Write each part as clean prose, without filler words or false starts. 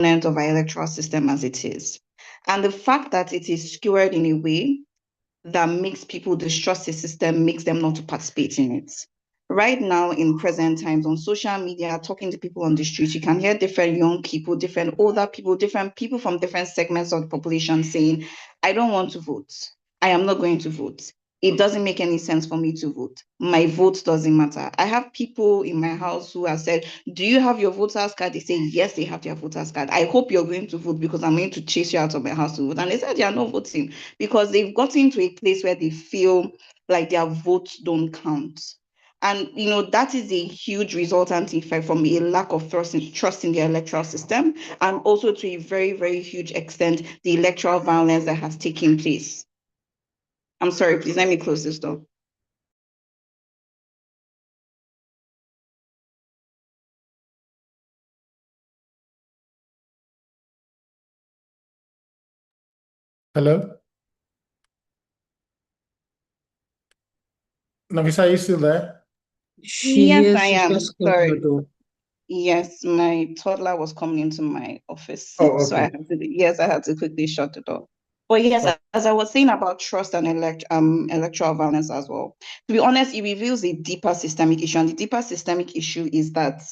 of our electoral system as it is. And the fact that it is skewered in a way that makes people distrust the system, makes them not to participate in it. Right now, in present times, on social media, talking to people on the streets, you can hear different young people, different older people, different people from different segments of the population saying, I don't want to vote. I am not going to vote. It doesn't make any sense for me to vote. My vote doesn't matter. I have people in my house who have said, do you have your voter's card? They say, yes, they have their voter's card. I hope you're going to vote because I'm going to chase you out of my house to vote. And they said they are not voting because they've gotten to a place where they feel like their votes don't count. And that is a huge resultant effect from a lack of trust in the electoral system, and also to a very, very huge extent, the electoral violence that has taken place. I'm sorry, please let me close this door. Hello? Nafisa, are you still there? Yes, I She's am. just closed the Sorry. door. Yes, my toddler was coming into my office. Oh, So okay. I had to quickly shut the door. But yes, Oh, as I was saying about trust and electoral violence as well, to be honest, it reveals a deeper systemic issue. And the deeper systemic issue is that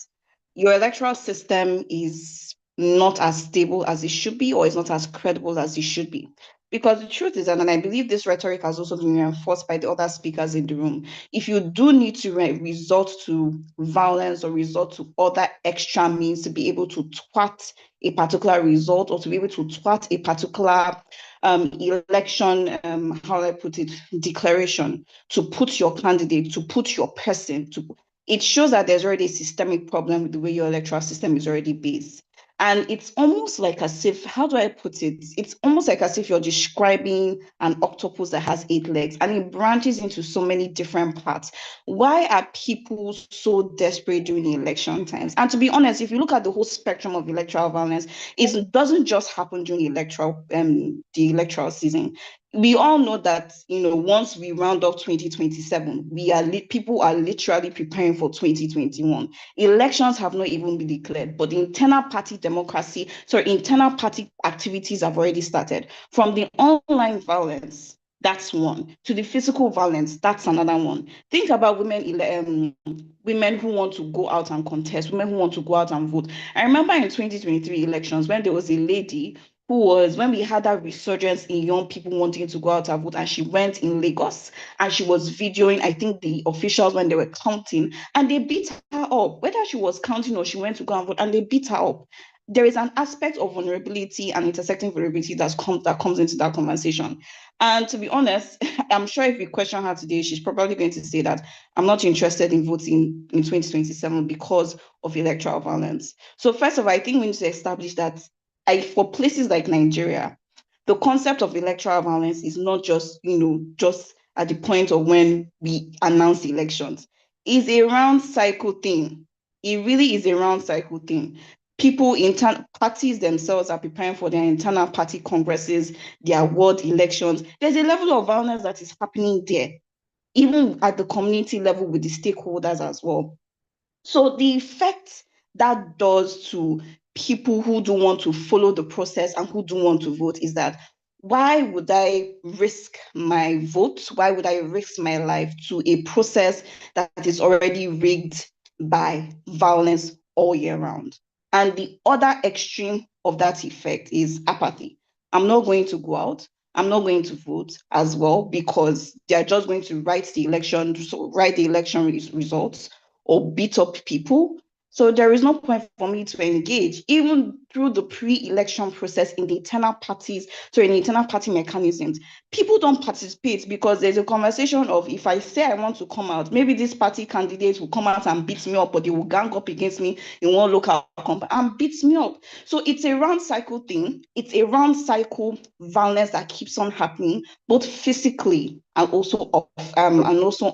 your electoral system is not as stable as it should be, or is not as credible as it should be. Because the truth is, and I believe this rhetoric has also been reinforced by the other speakers in the room, if you do need to resort to violence or resort to other extra means to be able to thwart a particular result, or to be able to thwart a particular election, how do I put it, declaration, to put your candidate, to put your person, it shows that there's already a systemic problem with the way your electoral system is already based. And it's almost like as if, how do I put it? It's almost like as if you're describing an octopus that has 8 legs and it branches into so many different parts. Why are people so desperate during the election times? And to be honest, if you look at the whole spectrum of electoral violence, it doesn't just happen during the electoral season. We all know that once we round up 2027, people are literally preparing for 2021. Elections have not even been declared, but the internal party activities have already started. From the online violence, that's one, to the physical violence, that's another one. Think about women who want to go out and contest, women who want to go out and vote. I remember in 2023 elections when there was a lady when we had that resurgence in young people wanting to go out and vote, and she went in Lagos and she was videoing, I think, the officials when they were counting, and they beat her up, whether she was counting or she went to go and vote, and they beat her up. There is an aspect of vulnerability and intersecting vulnerability that comes into that conversation. And to be honest, I'm sure if we question her today, she's probably going to say that I'm not interested in voting in 2027 because of electoral violence. So first of all, I think we need to establish that for places like Nigeria, the concept of electoral violence is not just at the point of when we announce the elections. It's a round cycle thing. It really is a round cycle thing. Parties themselves are preparing for their internal party congresses, their ward elections. There's a level of violence that is happening there, even at the community level with the stakeholders as well. So the effect that does to people who do want to follow the process and who do want to vote is that, why would I risk my vote? Why would I risk my life to a process that is already rigged by violence all year round? And the other extreme of that effect is apathy. I'm not going to go out. I'm not going to vote as well because they're just going to write the election results or beat up people. So there is no point for me to engage, even through the pre-election process in the internal party mechanisms. People don't participate because there's a conversation of, if I say I want to come out, maybe this party candidate will come out and beat me up, or they will gang up against me in one local company and beat me up. So it's a round cycle thing. It's a round cycle violence that keeps on happening, both physically and also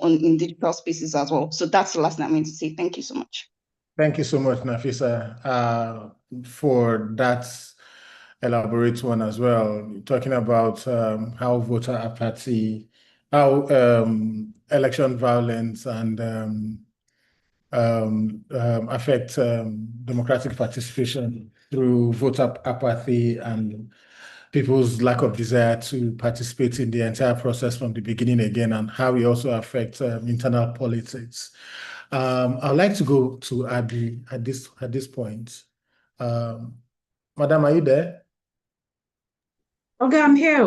in digital spaces as well. So that's the last thing I'm going to say. Thank you so much. thank you so much, Nafisa, for that elaborate one as well. Talking about how voter apathy, how election violence and affect democratic participation through voter apathy and people's lack of desire to participate in the entire process from the beginning again, and how it also affects internal politics. I'd like to go to Abby at this point. Madam, are you there? Okay, I'm here.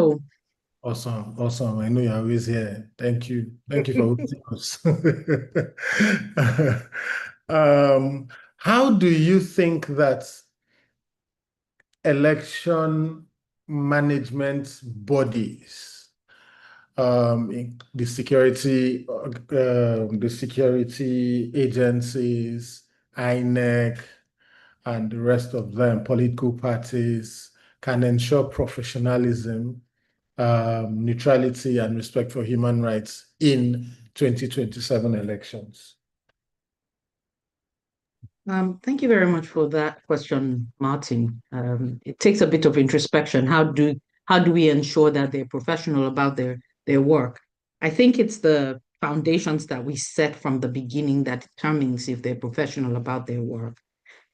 Awesome, awesome. I know you're always here. Thank you. Thank you for hosting us. How do you think that election management bodies, the security agencies, INEC, and the rest of them, political parties, can ensure professionalism, neutrality, and respect for human rights in 2027 elections? Thank you very much for that question, Martin. It takes a bit of introspection. How do we ensure that they're professional about their work? I think it's the foundations that we set from the beginning that determines if they're professional about their work.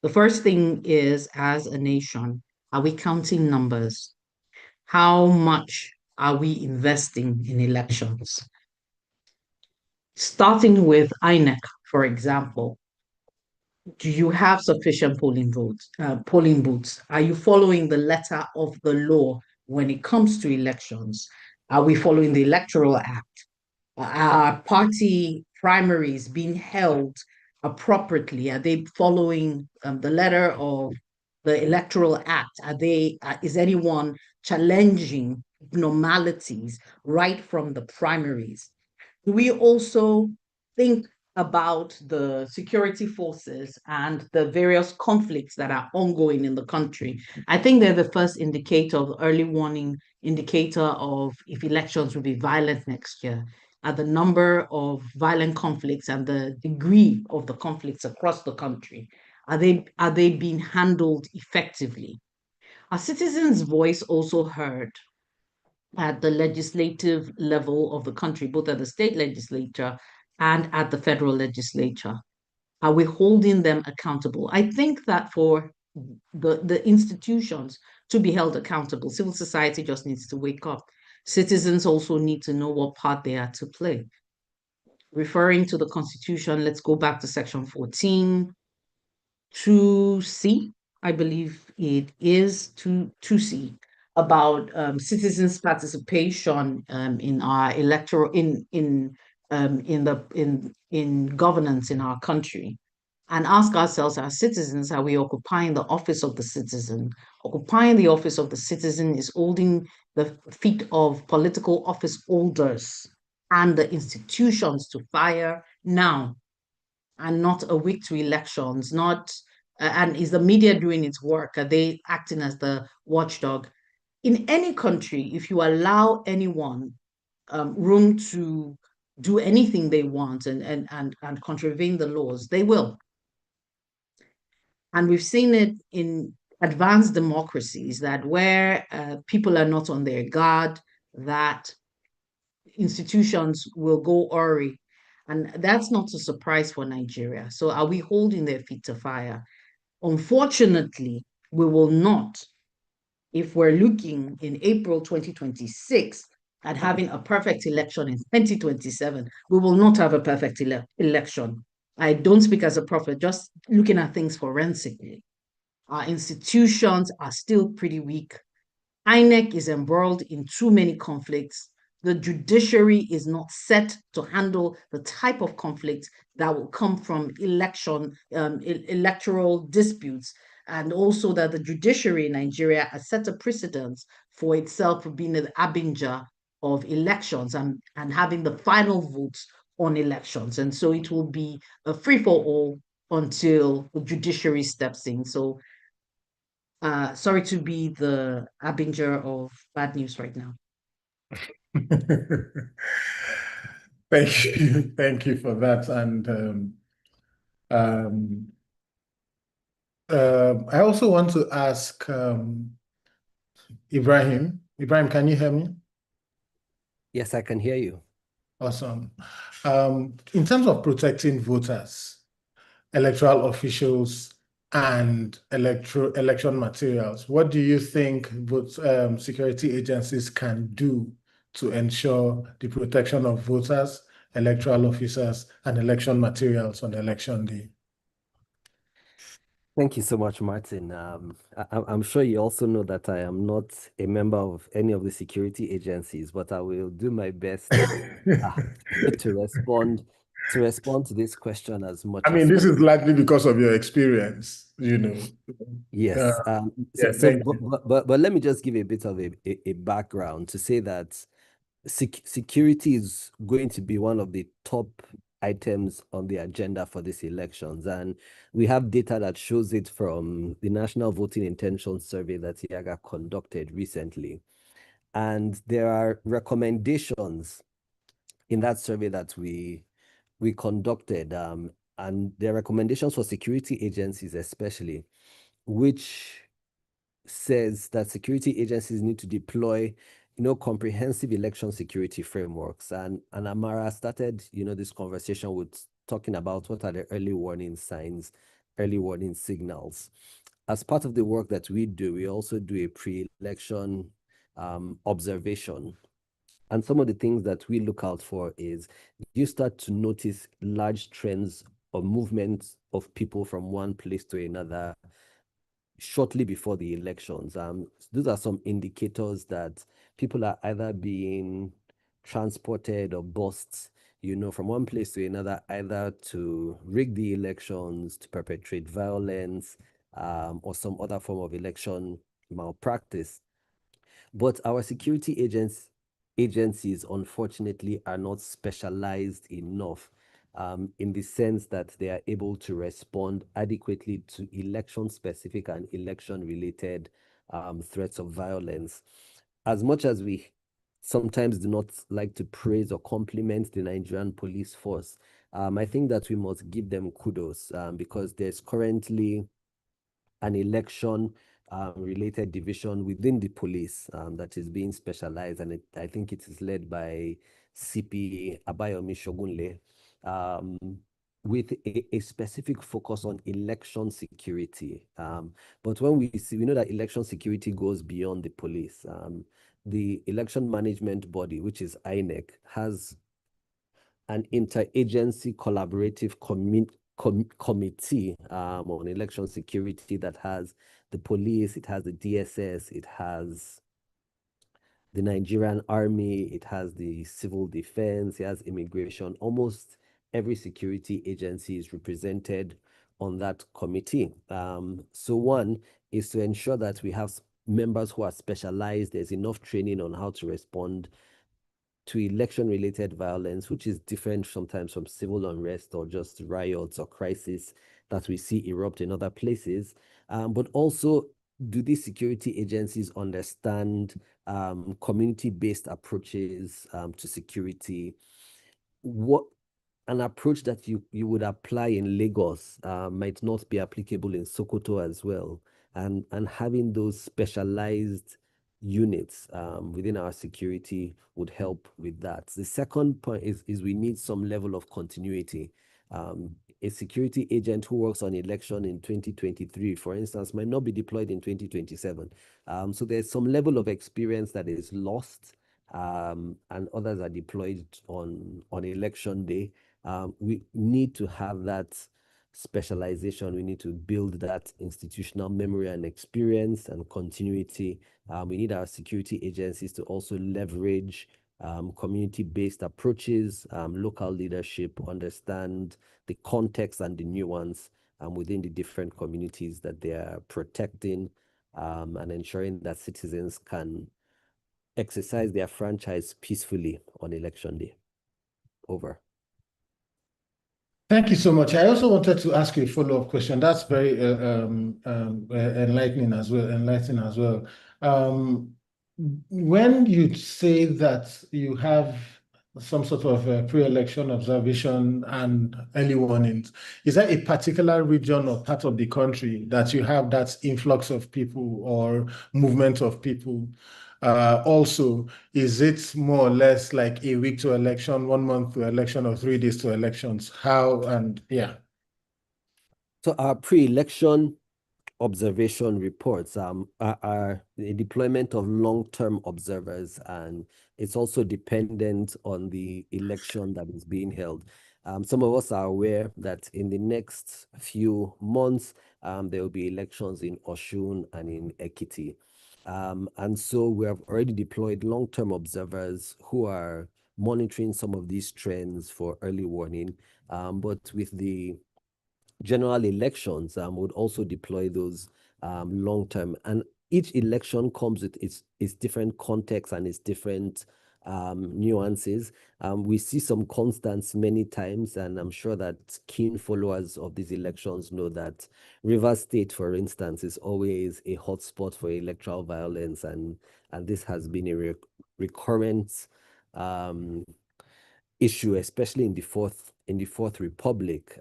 The first thing is, as a nation, are we counting numbers? How much are we investing in elections? Starting with INEC, for example, do you have sufficient polling booths? Are you following the letter of the law when it comes to elections? Are we following the Electoral Act? Are party primaries being held appropriately? Are they following the letter of the Electoral Act? Is anyone challenging normalities right from the primaries? Do we also think about the security forces and the various conflicts that are ongoing in the country? I think they're the first indicator, of early warning indicator of if elections will be violent next year, at the number of violent conflicts and the degree of the conflicts across the country. Are they being handled effectively? Are citizens' voice also heard at the legislative level of the country, both at the state legislature and at the federal legislature? Are we holding them accountable? I think that for the institutions to be held accountable, civil society just needs to wake up. Citizens also need to know what part they are to play. Referring to the Constitution, let's go back to Section 14, 2C, I believe it is 2C, about citizens' participation in our electoral in governance in our country, and ask ourselves as citizens, are we occupying the office of the citizen? Occupying the office of the citizen is holding the feet of political office holders and the institutions to fire now, and not a week to elections, not and is the media doing its work? Are they acting as the watchdog? In any country, if you allow anyone room to do anything they want and contravene the laws, they will. And we've seen it in advanced democracies that where people are not on their guard, that institutions will go awry. And that's not a surprise for Nigeria. So are we holding their feet to fire? Unfortunately, we will not, if we're looking in April 2026 at having a perfect election in 2027. We will not have a perfect election. I don't speak as a prophet, just looking at things forensically. Our institutions are still pretty weak. INEC is embroiled in too many conflicts. The judiciary is not set to handle the type of conflict that will come from electoral disputes, and also that the judiciary in Nigeria has set a precedent for itself being the harbinger of elections and having the final votes on elections. And so it will be a free-for-all until the judiciary steps in. So sorry to be the harbinger of bad news right now. Thank you for that. And I also want to ask Ibrahim. Ibrahim, can you hear me? Yes, I can hear you. Awesome. In terms of protecting voters, electoral officials, and election materials. What do you think vote security agencies can do to ensure the protection of voters, electoral officers, and election materials on election day? Thank you so much, Martin. I'm sure you also know that I am not a member of any of the security agencies, but I will do my best to respond to this question as much I mean, as this is likely because of your experience, yes. Yeah, thank you. But let me just give a bit of a background to say that security is going to be one of the top items on the agenda for these elections. And we have data that shows it from the National Voting Intention Survey that IAGA conducted recently. And there are recommendations in that survey that we conducted, and there are recommendations for security agencies especially, which says that security agencies need to deploy comprehensive election security frameworks. And Amara started this conversation with talking about what are the early warning signs, early warning signals. As part of the work that we do, we also do a pre-election observation. And some of the things that we look out for is you start to notice large trends or movements of people from one place to another shortly before the elections. Those are some indicators that people are either being transported or bussed, from one place to another, either to rig the elections, to perpetrate violence, or some other form of election malpractice. But our security agencies, unfortunately, are not specialized enough in the sense that they are able to respond adequately to election-specific and election-related threats of violence. As much as we sometimes do not like to praise or compliment the Nigerian police force, I think that we must give them kudos because there's currently an election related division within the police that is being specialized, and I think it is led by CP Abayomi Shogunle, with a specific focus on election security. But when we know that election security goes beyond the police. The election management body, which is INEC, has an interagency collaborative committee on election security that has the police, it has the DSS, it has the Nigerian Army, it has the civil defense, it has immigration. Almost every security agency is represented on that committee. So one is to ensure that we have members who are specialized. There's enough training on how to respond to election-related violence, which is different sometimes from civil unrest or just riots or crises that we see erupt in other places. But also, do these security agencies understand community-based approaches to security? What an approach that you would apply in Lagos might not be applicable in Sokoto as well. And having those specialized units within our security would help with that. The second point is we need some level of continuity. A security agent who works on election in 2023, for instance, might not be deployed in 2027. So there's some level of experience that is lost, and others are deployed on election day. We need to have that specialization. We need to build that institutional memory and experience and continuity. We need our security agencies to also leverage community-based approaches, local leadership, understand the context and the nuance within the different communities that they are protecting, and ensuring that citizens can exercise their franchise peacefully on election day. Over. Thank you so much. I also wanted to ask you a follow-up question. That's very enlightening as well. When you say that you have some sort of pre-election observation and early warnings, is there a particular region or part of the country that you have that influx of people or movement of people? Also, is it more or less like a week to election, 1 month to election, or 3 days to elections? How and yeah. So our pre-election observation reports are the deployment of long-term observers, and it's also dependent on the election that is being held. Some of us are aware that in the next few months, there will be elections in Osun and in Ekiti. And so we have already deployed long-term observers who are monitoring some of these trends for early warning. But with the general elections, would also deploy those long-term. And each election comes with its different context and its different nuances. We see some constants many times, and I'm sure that keen followers of these elections know that Rivers State, for instance, is always a hotspot for electoral violence, and this has been a recurrent issue, especially in the Fourth Republic.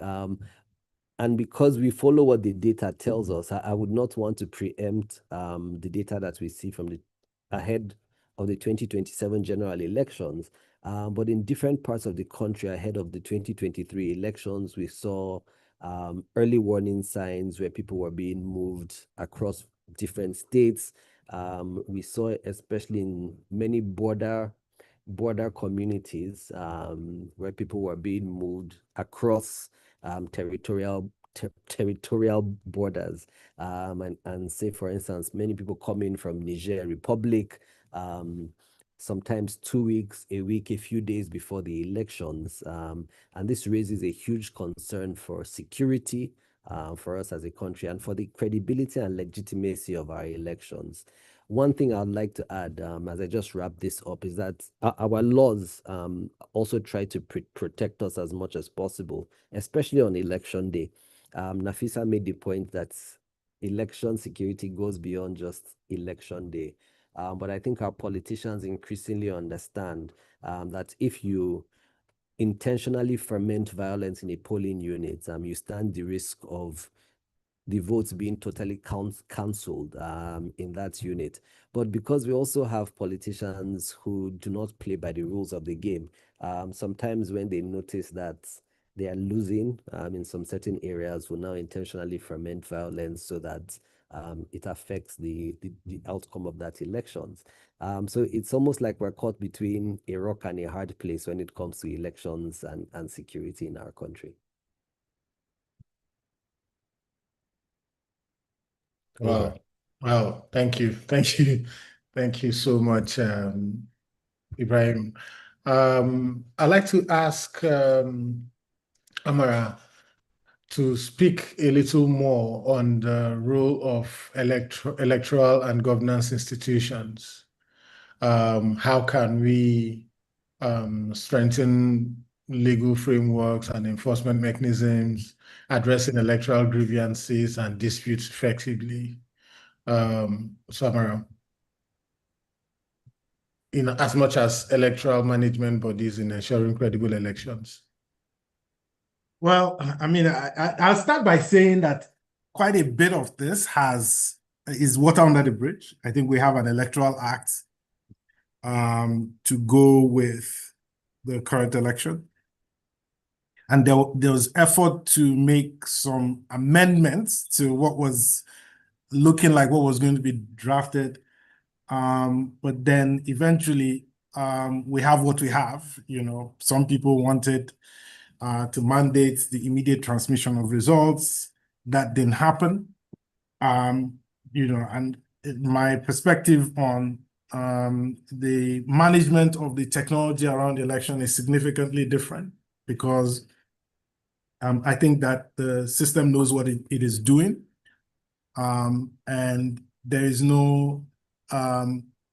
And because we follow what the data tells us, I would not want to preempt the data that we see from ahead of the 2027 general elections. But in different parts of the country ahead of the 2023 elections, we saw early warning signs where people were being moved across different states. We saw, especially in many border communities, where people were being moved across territorial borders, and say, for instance, many people coming from Niger Republic, sometimes 2 weeks, a week, a few days before the elections, and this raises a huge concern for security for us as a country and for the credibility and legitimacy of our elections. One thing I'd like to add, as I just wrap this up, is that our laws also try to protect us as much as possible, especially on election day. Nafisa made the point that election security goes beyond just election day. But I think our politicians increasingly understand that if you intentionally ferment violence in a polling unit, you stand the risk of the votes being totally cancelled in that unit. But because we also have politicians who do not play by the rules of the game, sometimes when they notice that they are losing in some certain areas, will now intentionally ferment violence so that it affects the outcome of that elections. So it's almost like we're caught between a rock and a hard place when it comes to elections and security in our country. Wow. Wow. Thank you. Thank you. Thank you so much, Ibrahim. I'd like to ask Amara to speak a little more on the role of electoral and governance institutions. How can we strengthen legal frameworks and enforcement mechanisms, addressing electoral grievances and disputes effectively? Samara, in as much as electoral management bodies in ensuring credible elections? Well, I mean, I'll start by saying that quite a bit of this is water under the bridge. I think we have an electoral act to go with the current election. And there was effort to make some amendments to what was looking like what was going to be drafted. But then eventually we have what we have. Some people wanted to mandate the immediate transmission of results. That didn't happen. And my perspective on the management of the technology around the election is significantly different, because I think that the system knows what it is doing, and there is no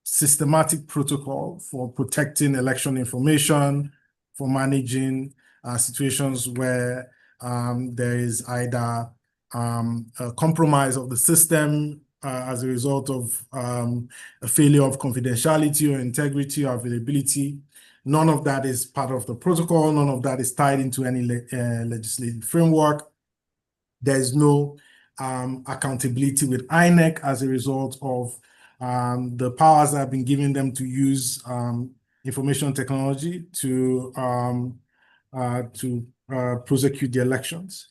systematic protocol for protecting election information, for managing situations where there is either a compromise of the system as a result of a failure of confidentiality or integrity or availability. None of that is part of the protocol. None of that is tied into any legislative framework. There's no accountability with INEC as a result of the powers that have been given them to use information technology to prosecute the elections.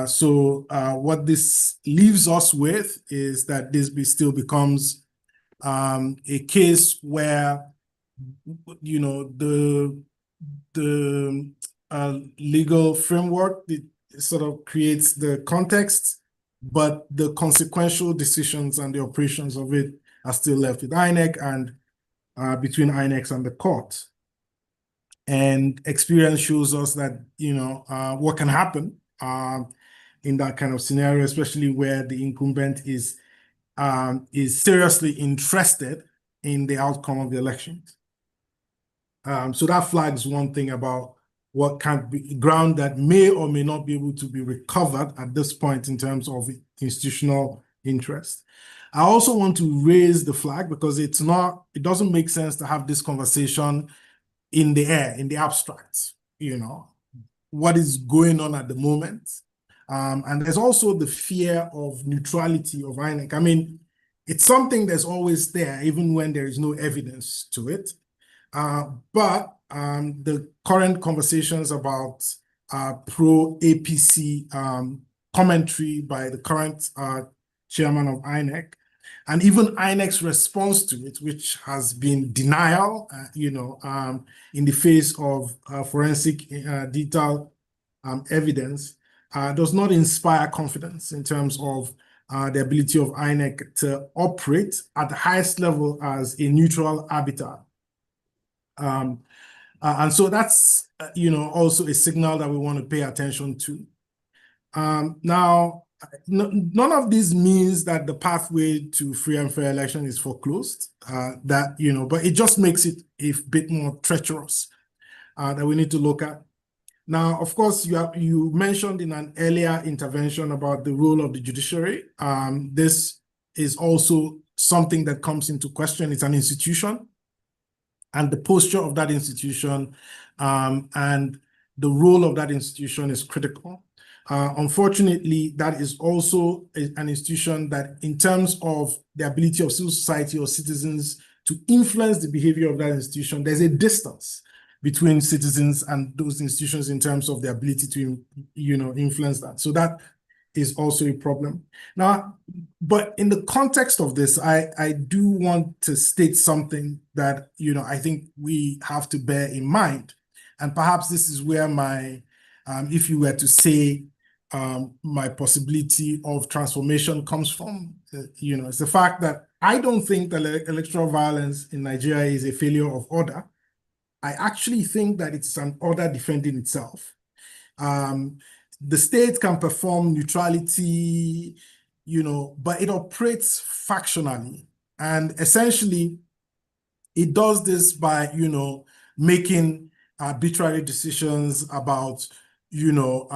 So what this leaves us with is that this still becomes a case where, you know, the legal framework, it sort of creates the context, but the consequential decisions and the operations of it are still left with INEC and between INEC and the court. And experience shows us that, you know, what can happen in that kind of scenario, especially where the incumbent is seriously interested in the outcome of the elections. So that flags one thing about what can be ground that may or may not be able to be recovered at this point in terms of institutional interest. I also want to raise the flag because it doesn't make sense to have this conversation in the air, in the abstract, you know, what is going on at the moment. And there's also the fear of neutrality of INEC. I mean, it's something that's always there, even when there is no evidence to it. But the current conversations about pro-APC commentary by the current chairman of INEC, and even INEC's response to it, which has been denial, you know, in the face of forensic detailed evidence, does not inspire confidence in terms of the ability of INEC to operate at the highest level as a neutral arbiter. And so that's, you know, also a signal that we want to pay attention to. Now, none of this means that the pathway to free and fair election is foreclosed, that, you know, but it just makes it a bit more treacherous that we need to look at. Now, of course, you mentioned in an earlier intervention about the role of the judiciary. This is also something that comes into question. It's an institution, and the posture of that institution and the role of that institution is critical. Unfortunately, that is also an institution that, in terms of the ability of civil society or citizens to influence the behavior of that institution, there's a distance between citizens and those institutions in terms of the ability to, you know, influence that. So that is also a problem. Now, but in the context of this, I do want to state something that, you know, I think we have to bear in mind. And perhaps this is where my, if you were to say, my possibility of transformation comes from, you know, it's the fact that I don't think that electoral violence in Nigeria is a failure of order. I actually think that it's an order defending itself. The state can perform neutrality, you know, but it operates factionally. And essentially, it does this by, you know, making arbitrary decisions about, you know,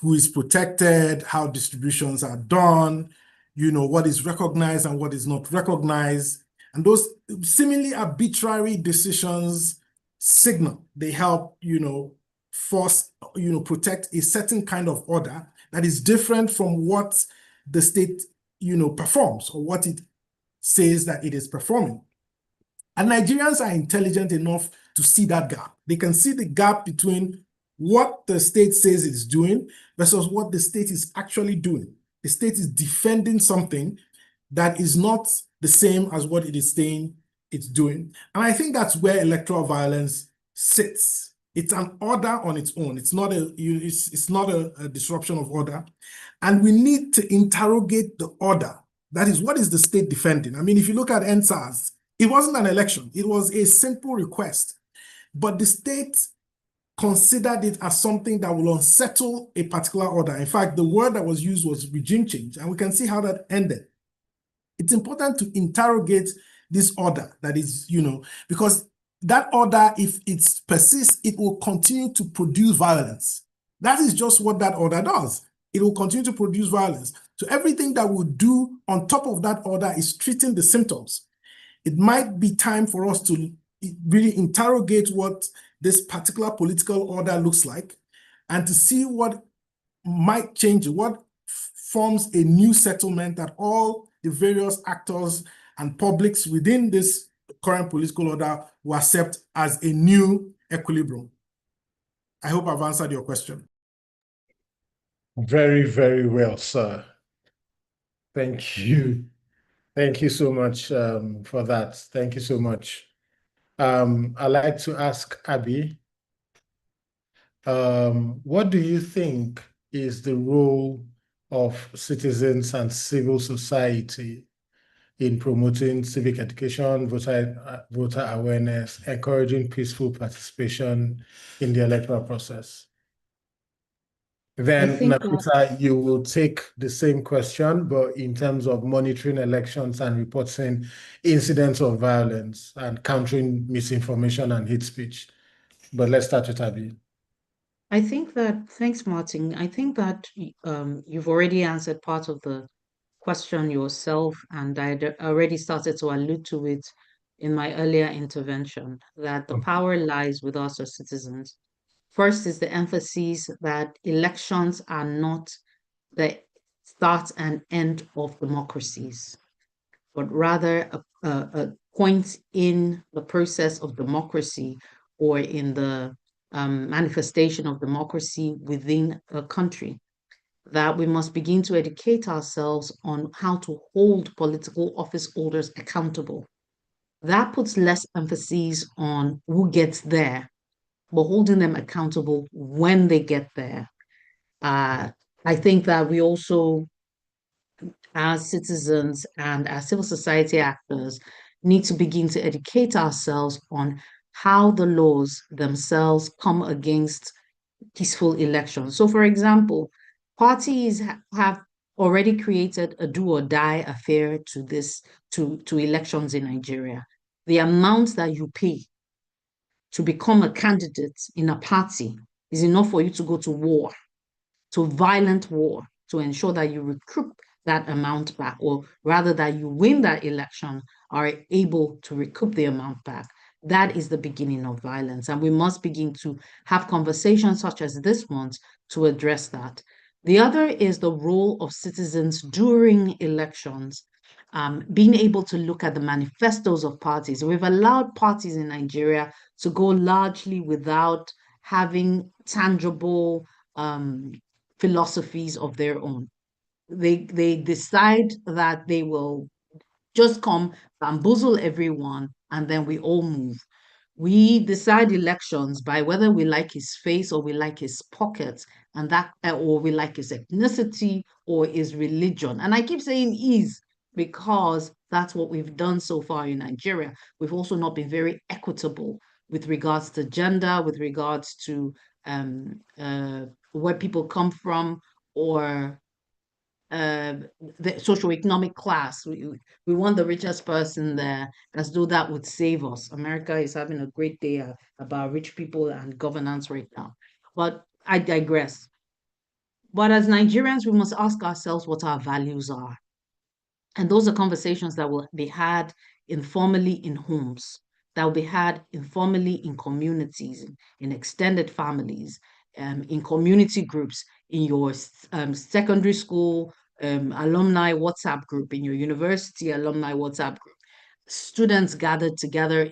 who is protected, how distributions are done, you know, what is recognized and what is not recognized. And those seemingly arbitrary decisions signal, they help, you know, force, you know, protect a certain kind of order that is different from what the state, you know, performs or what it says that it is performing. And Nigerians are intelligent enough to see that gap. They can see the gap between what the state says it's doing versus what the state is actually doing. The state is defending something that is not the same as what it is saying it's doing. And I think that's where electoral violence sits. It's an order on its own. It's not a disruption of order. And we need to interrogate the order. That is, what is the state defending? I mean, if you look at NSAS, it wasn't an election. It was a simple request. But the state considered it as something that will unsettle a particular order. In fact, the word that was used was regime change, and we can see how that ended. It's important to interrogate this order that is, you know, because that order, if it persists, it will continue to produce violence. That is just what that order does. It will continue to produce violence. So everything that we'll do on top of that order is treating the symptoms. It might be time for us to really interrogate what this particular political order looks like and to see what might change it, what forms a new settlement that all the various actors and publics within this current political order will accept as a new equilibrium. I hope I've answered your question. Very, very well, sir. Thank you. Thank you so much for that. Thank you so much. I'd like to ask Abby, what do you think is the role of citizens and civil society in promoting civic education, voter awareness, encouraging peaceful participation in the electoral process? Then, think that Nafisa, you will take the same question, but in terms of monitoring elections and reporting incidents of violence and countering misinformation and hate speech. But let's start with Abby. I think that, thanks, Martin. I think that you've already answered part of the question yourself, and I already started to allude to it in my earlier intervention, that the power lies with us as citizens. First is the emphasis that elections are not the start and end of democracies, but rather a point in the process of democracy or in the manifestation of democracy within a country. That we must begin to educate ourselves on how to hold political office holders accountable. That puts less emphasis on who gets there, but holding them accountable when they get there. I think that we also, as citizens and as civil society actors, need to begin to educate ourselves on how the laws themselves come against peaceful elections. So, for example, parties have already created a do or die affair to to elections in Nigeria. The amount that you pay to become a candidate in a party is enough for you to go to war, to violent war, to ensure that you recoup that amount back, or rather that you win that election, are able to recoup the amount back. That is the beginning of violence. And we must begin to have conversations such as this one to address that. The other is the role of citizens during elections, being able to look at the manifestos of parties. We've allowed parties in Nigeria to go largely without having tangible philosophies of their own. They decide that they will just come bamboozle everyone and then we all move. We decide elections by whether we like his face or we like his pockets, and that, or we like his ethnicity or his religion. And I keep saying is because that's what we've done so far in Nigeria. We've also not been very equitable with regards to gender, with regards to where people come from, or the socioeconomic class. We want the richest person there, as though that would save us. America is having a great day about rich people and governance right now. But I digress. But as Nigerians, we must ask ourselves what our values are. And those are conversations that will be had informally in homes, that will be had informally in communities, in extended families, in community groups, in your secondary school alumni WhatsApp group, in your university alumni WhatsApp group. Students gathered together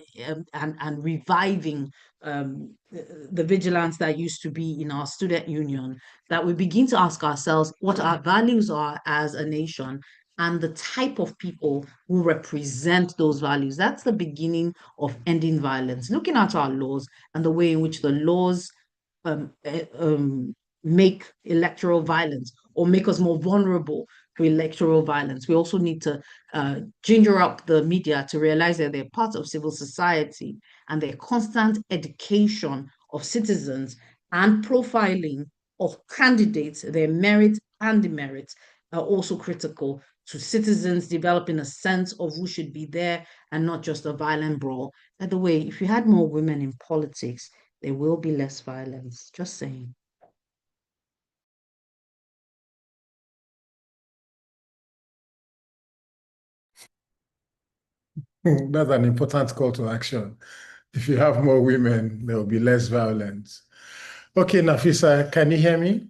and reviving the vigilance that used to be in our student union, that we begin to ask ourselves what our values are as a nation and the type of people who represent those values. That's the beginning of ending violence. Looking at our laws and the way in which the laws make electoral violence or make us more vulnerable to electoral violence. We also need to ginger up the media to realize that they're part of civil society, and their constant education of citizens and profiling of candidates, their merits and demerits, are also critical to citizens developing a sense of who should be there and not just a violent brawl. By the way, if you had more women in politics, there will be less violence. Just saying. That's an important call to action. If you have more women, there will be less violence. Okay, Nafisa, can you hear me?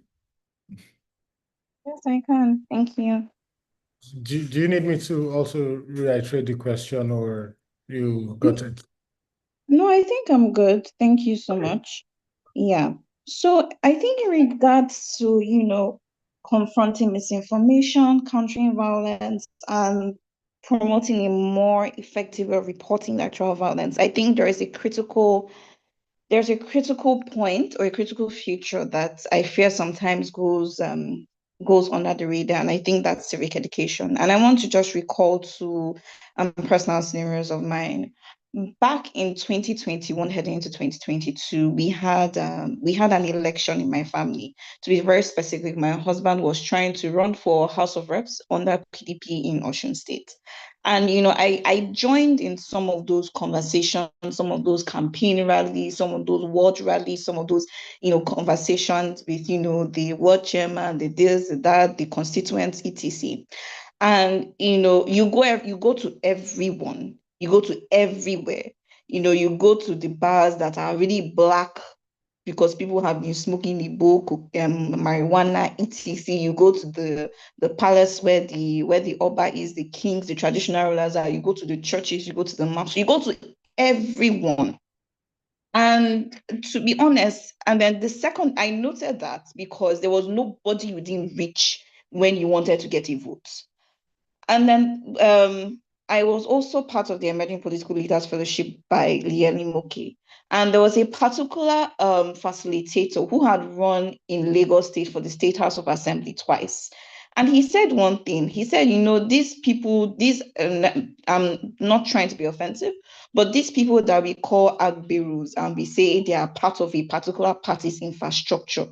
Yes, I can. Thank you. Do you need me to also reiterate the question, or you got it? No, I think I'm good. Thank you so much. Yeah. So I think in regards to, confronting misinformation, countering violence, and promoting a more effective way of reporting electoral violence. I think there's a critical point or a critical feature that I fear sometimes goes under the radar, and I think that's civic education. And I want to just recall two personal scenarios of mine. Back in 2021, heading into 2022, we had an election in my family. To be very specific, my husband was trying to run for House of Reps under PDP in Osun State. And I joined in some of those conversations, some of those campaign rallies, some of those ward rallies, some of those conversations with the ward chairman, the this, the that, the constituents, etc. And you go to everyone, you go to everywhere, you go to the bars that are really black because people have been smoking Igbo, marijuana, etc. You go to the palace where the Oba is, the kings, the traditional rulers are. You go to the churches, you go to the mosques, you go to everyone. And to be honest, and then the second, I noted that because there was nobody within reach when you wanted to get a vote. And then I was also part of the Emerging Political Leaders Fellowship by Lieli Moke. And there was a particular facilitator who had run in Lagos State for the State House of Assembly twice. And he said one thing. He said, these people, I'm not trying to be offensive, but these people that we call Agberus, and we say they are part of a particular party's infrastructure,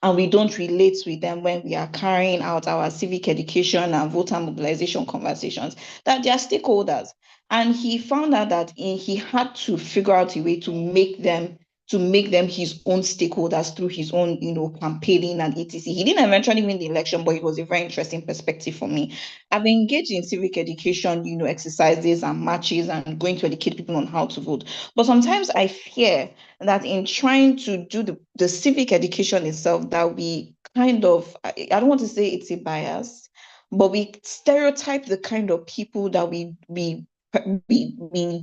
and we don't relate with them when we are carrying out our civic education and voter mobilization conversations, that they are stakeholders. And he found out that he had to figure out a way to make them his own stakeholders through his own, campaigning and etc. He didn't eventually win the election, but it was a very interesting perspective for me. I've engaged in civic education, exercises and matches and going to educate people on how to vote. But sometimes I fear that in trying to do the civic education itself, that we kind of, I don't want to say it's a bias, but we stereotype the kind of people that we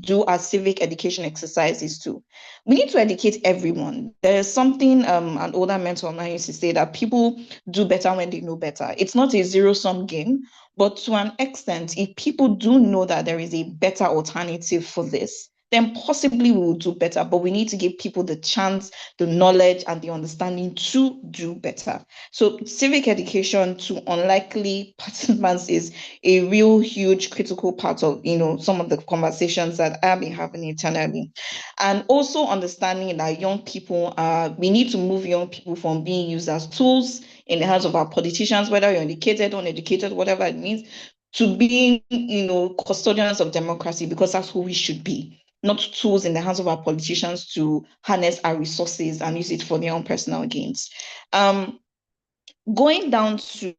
do our civic education exercises to. We need to educate everyone. There's something an older mentor of mine used to say, that people do better when they know better. It's not a zero-sum game, but to an extent, if people do know that there is a better alternative for this, then possibly we will do better. But we need to give people the chance, the knowledge, and the understanding to do better. So civic education to unlikely participants is a real huge critical part of some of the conversations that I've been having internally. And also understanding that we need to move young people from being used as tools in the hands of our politicians, whether you're educated, uneducated, whatever it means, to being custodians of democracy, because that's who we should be, not tools in the hands of our politicians to harness our resources and use it for their own personal gains. Going down to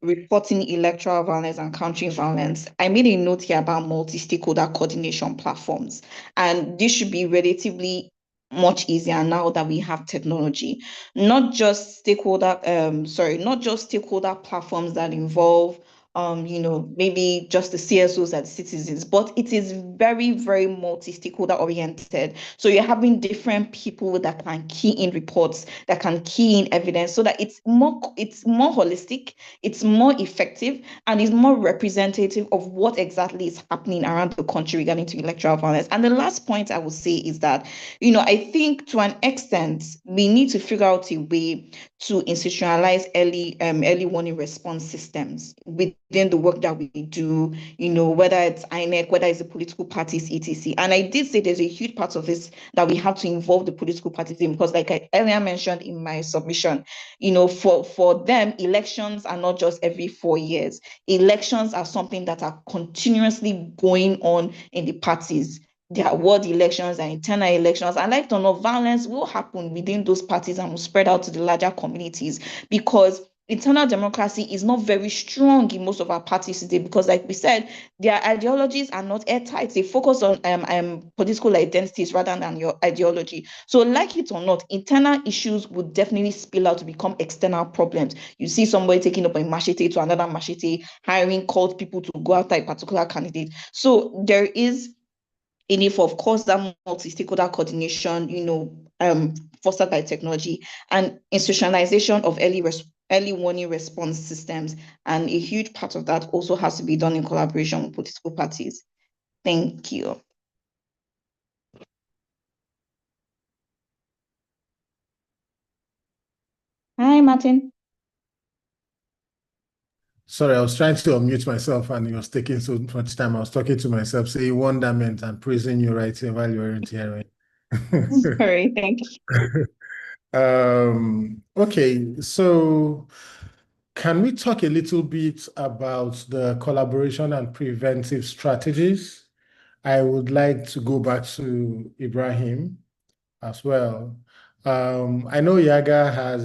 reporting electoral violence and countering violence, I made a note here about multi-stakeholder coordination platforms. And this should be relatively much easier now that we have technology. Not just stakeholder platforms that involve maybe just the CSOs and citizens, but it is very, very multi-stakeholder oriented. So you're having different people that can key in reports, that can key in evidence, so that it's more holistic, it's more effective, and is more representative of what exactly is happening around the country regarding to electoral violence. And the last point I will say is that, I think to an extent, we need to figure out a way to institutionalize early warning response systems within the work that we do, whether it's INEC, whether it's the political parties, etc. And I did say there's a huge part of this that we have to involve the political parties in, because like I earlier mentioned in my submission, for them, elections are not just every 4 years. Elections are something that are continuously going on in the parties. There are ward elections and internal elections, and like it or not, violence will happen within those parties and will spread out to the larger communities, because internal democracy is not very strong in most of our parties today, because like we said, their ideologies are not airtight. They focus on political identities rather than your ideology. So like it or not, internal issues would definitely spill out to become external problems. You see somebody taking up a machete to another machete, hiring cult people to go after a particular candidate. So there is in if, of course, that multi-stakeholder coordination, fostered by technology, and institutionalization of early warning response systems. And a huge part of that also has to be done in collaboration with political parties. Thank you. Hi, Martin. Sorry, I was trying to unmute myself and it was taking so much time. I was talking to myself, saying wonderment and praising you right here while you weren't hearing. Sorry, thank you. Okay, so can we talk a little bit about the collaboration and preventive strategies? I would like to go back to Ibrahim as well. I know Yaga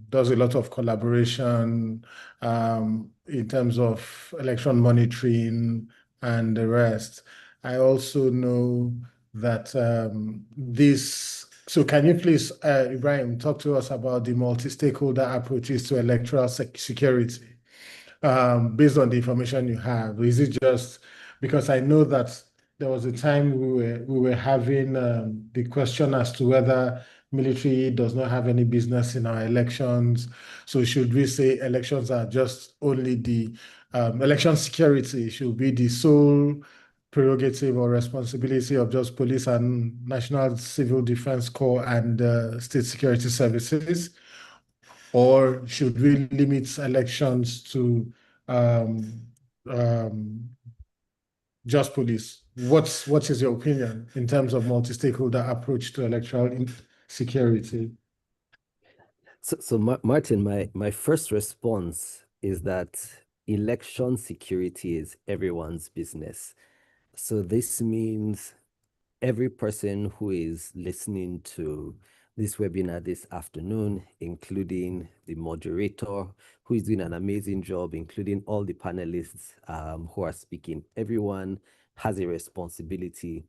does a lot of collaboration in terms of election monitoring and the rest. I also know that so can you please, Ibrahim, talk to us about the multi-stakeholder approaches to electoral security? Based on the information you have? Is it just because I know that there was a time we were having the question as to whether military does not have any business in our elections. So should we say elections are just only the election security should be the sole prerogative or responsibility of just police and National Civil Defense Corps and state security services? Or should we limit elections to um, um, just police? What is your opinion in terms of multi-stakeholder approach to electoral security? So Martin, my first response is that election security is everyone's business. So this means every person who is listening to this webinar this afternoon, including the moderator, who is doing an amazing job, including all the panelists who are speaking, everyone has a responsibility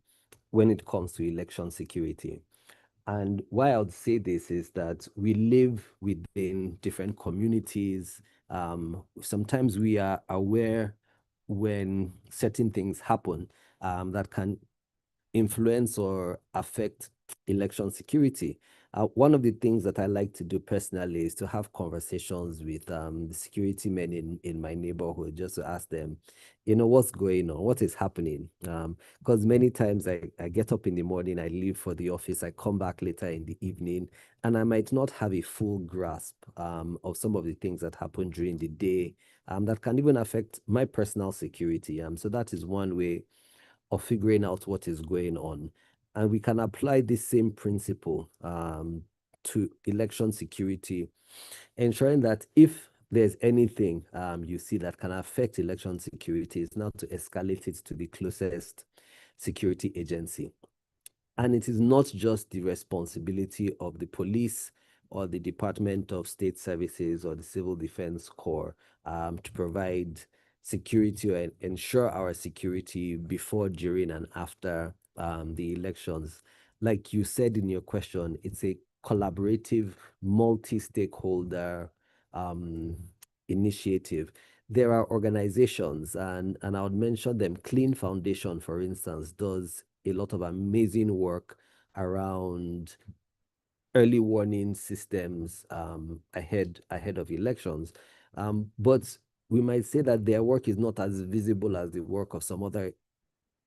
when it comes to election security. And why I would say this is that we live within different communities. Sometimes we are aware when certain things happen that can influence or affect election security. One of the things that I like to do personally is to have conversations with the security men in my neighborhood, just to ask them, what's going on, what is happening? Because many times I get up in the morning, I leave for the office, I come back later in the evening, and I might not have a full grasp of some of the things that happen during the day that can even affect my personal security. So that is one way of figuring out what is going on. And we can apply this same principle to election security, ensuring that if there's anything you see that can affect election security, it's not to escalate it to the closest security agency. And it is not just the responsibility of the police or the Department of State Services or the Civil Defense Corps to provide security or ensure our security before, during, and after the elections. Like you said in your question, it's a collaborative, multi-stakeholder initiative. There are organizations, and I would mention them. Clean Foundation, for instance, does a lot of amazing work around early warning systems ahead of elections. But we might say that their work is not as visible as the work of some other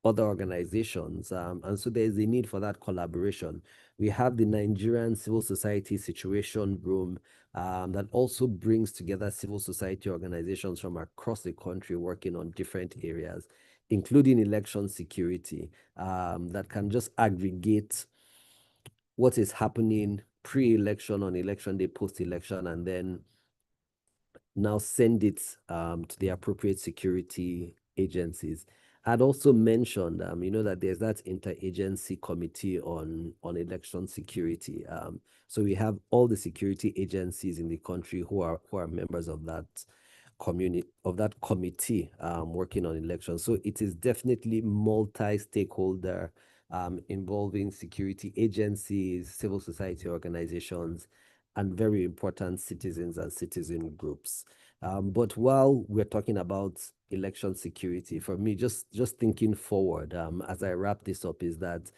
organizations. And so there is a need for that collaboration. We have the Nigerian Civil Society Situation Room that also brings together civil society organizations from across the country working on different areas, including election security, that can just aggregate what is happening pre-election, on election day, post-election, and then now send it to the appropriate security agencies. I'd also mentioned, that there's that interagency committee on election security. So we have all the security agencies in the country who are members of that committee working on elections. So it is definitely multi-stakeholder, involving security agencies, civil society organizations, and very important citizens and citizen groups. But while we're talking about election security, for me, just thinking forward as I wrap this up, is that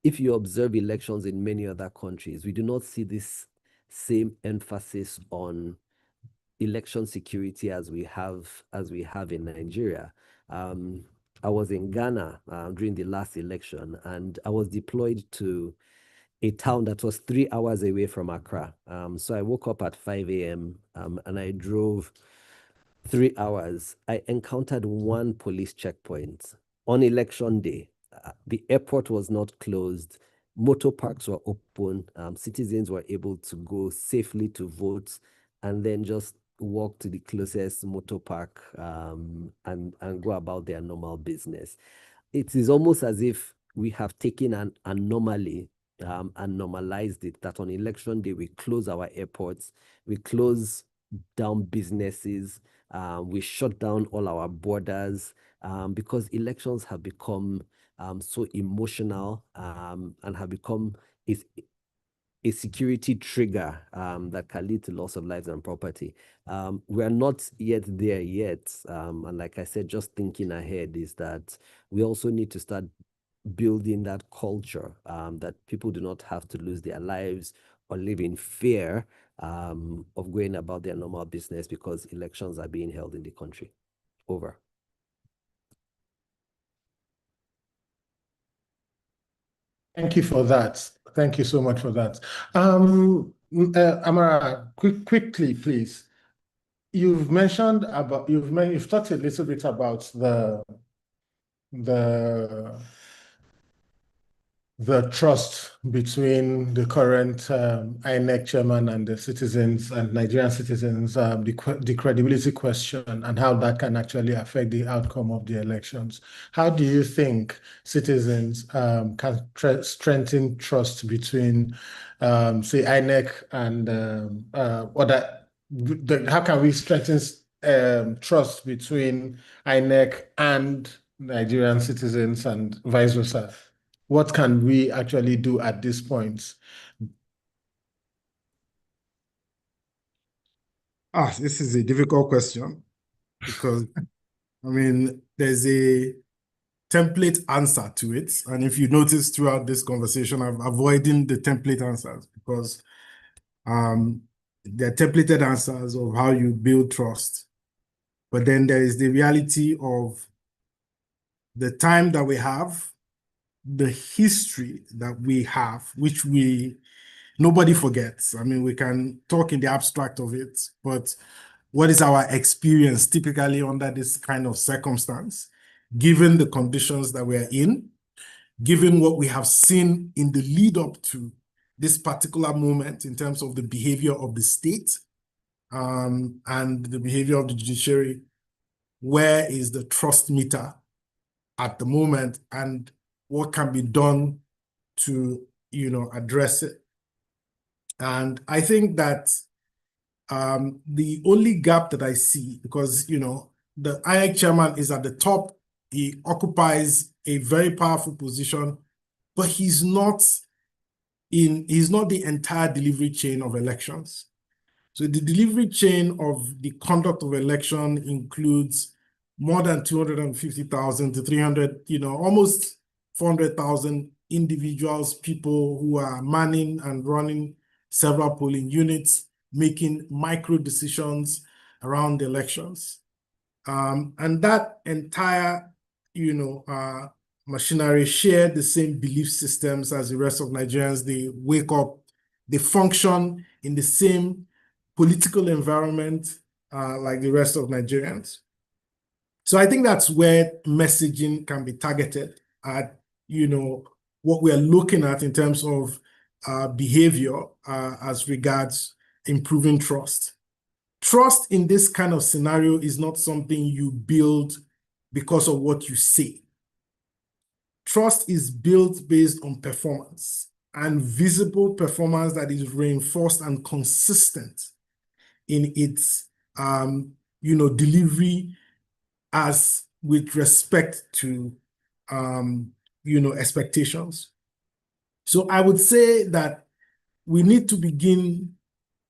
if you observe elections in many other countries, we do not see this same emphasis on election security as we have in Nigeria. I was in Ghana during the last election, and I was deployed to a town that was 3 hours away from Accra. So I woke up at 5 a.m. And I drove 3 hours. I encountered one police checkpoint on election day. The airport was not closed. Motor parks were open. Citizens were able to go safely to vote and then just walk to the closest motor park and go about their normal business. It is almost as if we have taken an anomaly and normalized it, that on election day we close our airports, we close down businesses, we shut down all our borders because elections have become so emotional and have become a security trigger that can lead to loss of lives and property. We're not yet there yet. And like I said, just thinking ahead is that we also need to start building that culture that people do not have to lose their lives or live in fear of going about their normal business because elections are being held in the country. Over. Thank you for that. Thank you so much for that. Amara, quickly, please. You've talked a little bit about the trust between the current INEC chairman and the citizens and Nigerian citizens, the credibility question and how that can actually affect the outcome of the elections. How do you think citizens can strengthen trust between, say, INEC and how can we strengthen trust between INEC and Nigerian citizens and vice versa? What can we actually do at this point? This is a difficult question because, I mean, there's a template answer to it. And if you notice throughout this conversation, I'm avoiding the template answers because they're templated answers of how you build trust. But then there is the reality of the time that we have, the history that we have, which nobody forgets. I mean, we can talk in the abstract of it, but what is our experience typically under this kind of circumstance, given the conditions that we're in, given what we have seen in the lead up to this particular moment in terms of the behavior of the state and the behavior of the judiciary? Where is the trust meter at the moment, and what can be done to, address it? And I think that the only gap that I see, because, the INEC chairman is at the top, he occupies a very powerful position, but he's not the entire delivery chain of elections. So the delivery chain of the conduct of election includes more than 250,000 to 300, almost 400,000 individuals, people who are manning and running several polling units, making micro decisions around the elections. And that entire, machinery share the same belief systems as the rest of Nigerians. They wake up, they function in the same political environment like the rest of Nigerians. So I think that's where messaging can be targeted at, what we are looking at in terms of behavior as regards improving trust. Trust in this kind of scenario is not something you build because of what you say. Trust is built based on performance, and visible performance that is reinforced and consistent in its delivery as with respect to expectations. So I would say that we need to begin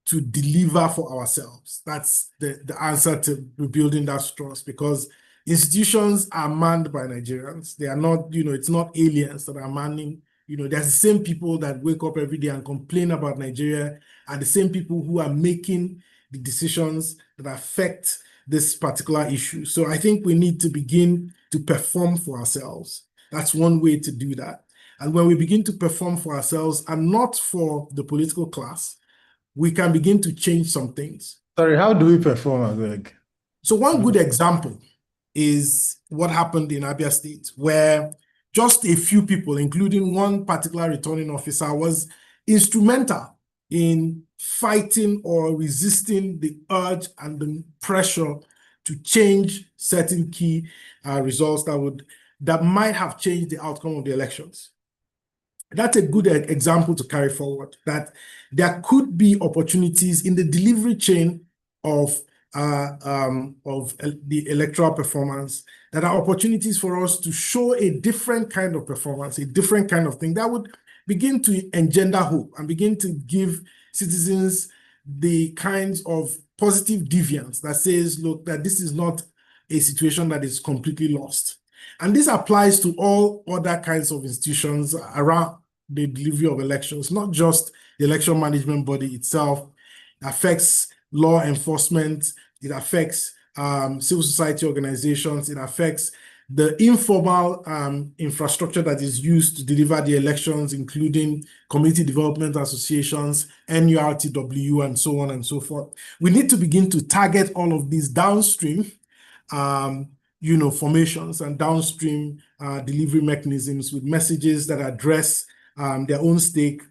to deliver for ourselves. That's the answer to rebuilding that trust, because institutions are manned by Nigerians. They are not, it's not aliens that are manning there's the same people that wake up every day and complain about Nigeria are the same people who are making the decisions that affect this particular issue. So I think we need to begin to perform for ourselves. That's one way to do that. And when we begin to perform for ourselves and not for the political class, we can begin to change some things. Sorry, how do we perform, Greg? So one good example is what happened in Abia State, where just a few people, including one particular returning officer, was instrumental in fighting or resisting the urge and the pressure to change certain key results that might have changed the outcome of the elections. That's a good example to carry forward, that there could be opportunities in the delivery chain of the electoral performance, that are opportunities for us to show a different kind of performance, a different kind of thing that would begin to engender hope and begin to give citizens the kinds of positive deviance that says, look, that this is not a situation that is completely lost. And this applies to all other kinds of institutions around the delivery of elections, not just the election management body itself. It affects law enforcement, it affects civil society organizations, it affects the informal infrastructure that is used to deliver the elections, including community development associations, NURTW, and so on and so forth. We need to begin to target all of these downstream formations and downstream delivery mechanisms with messages that address their own stake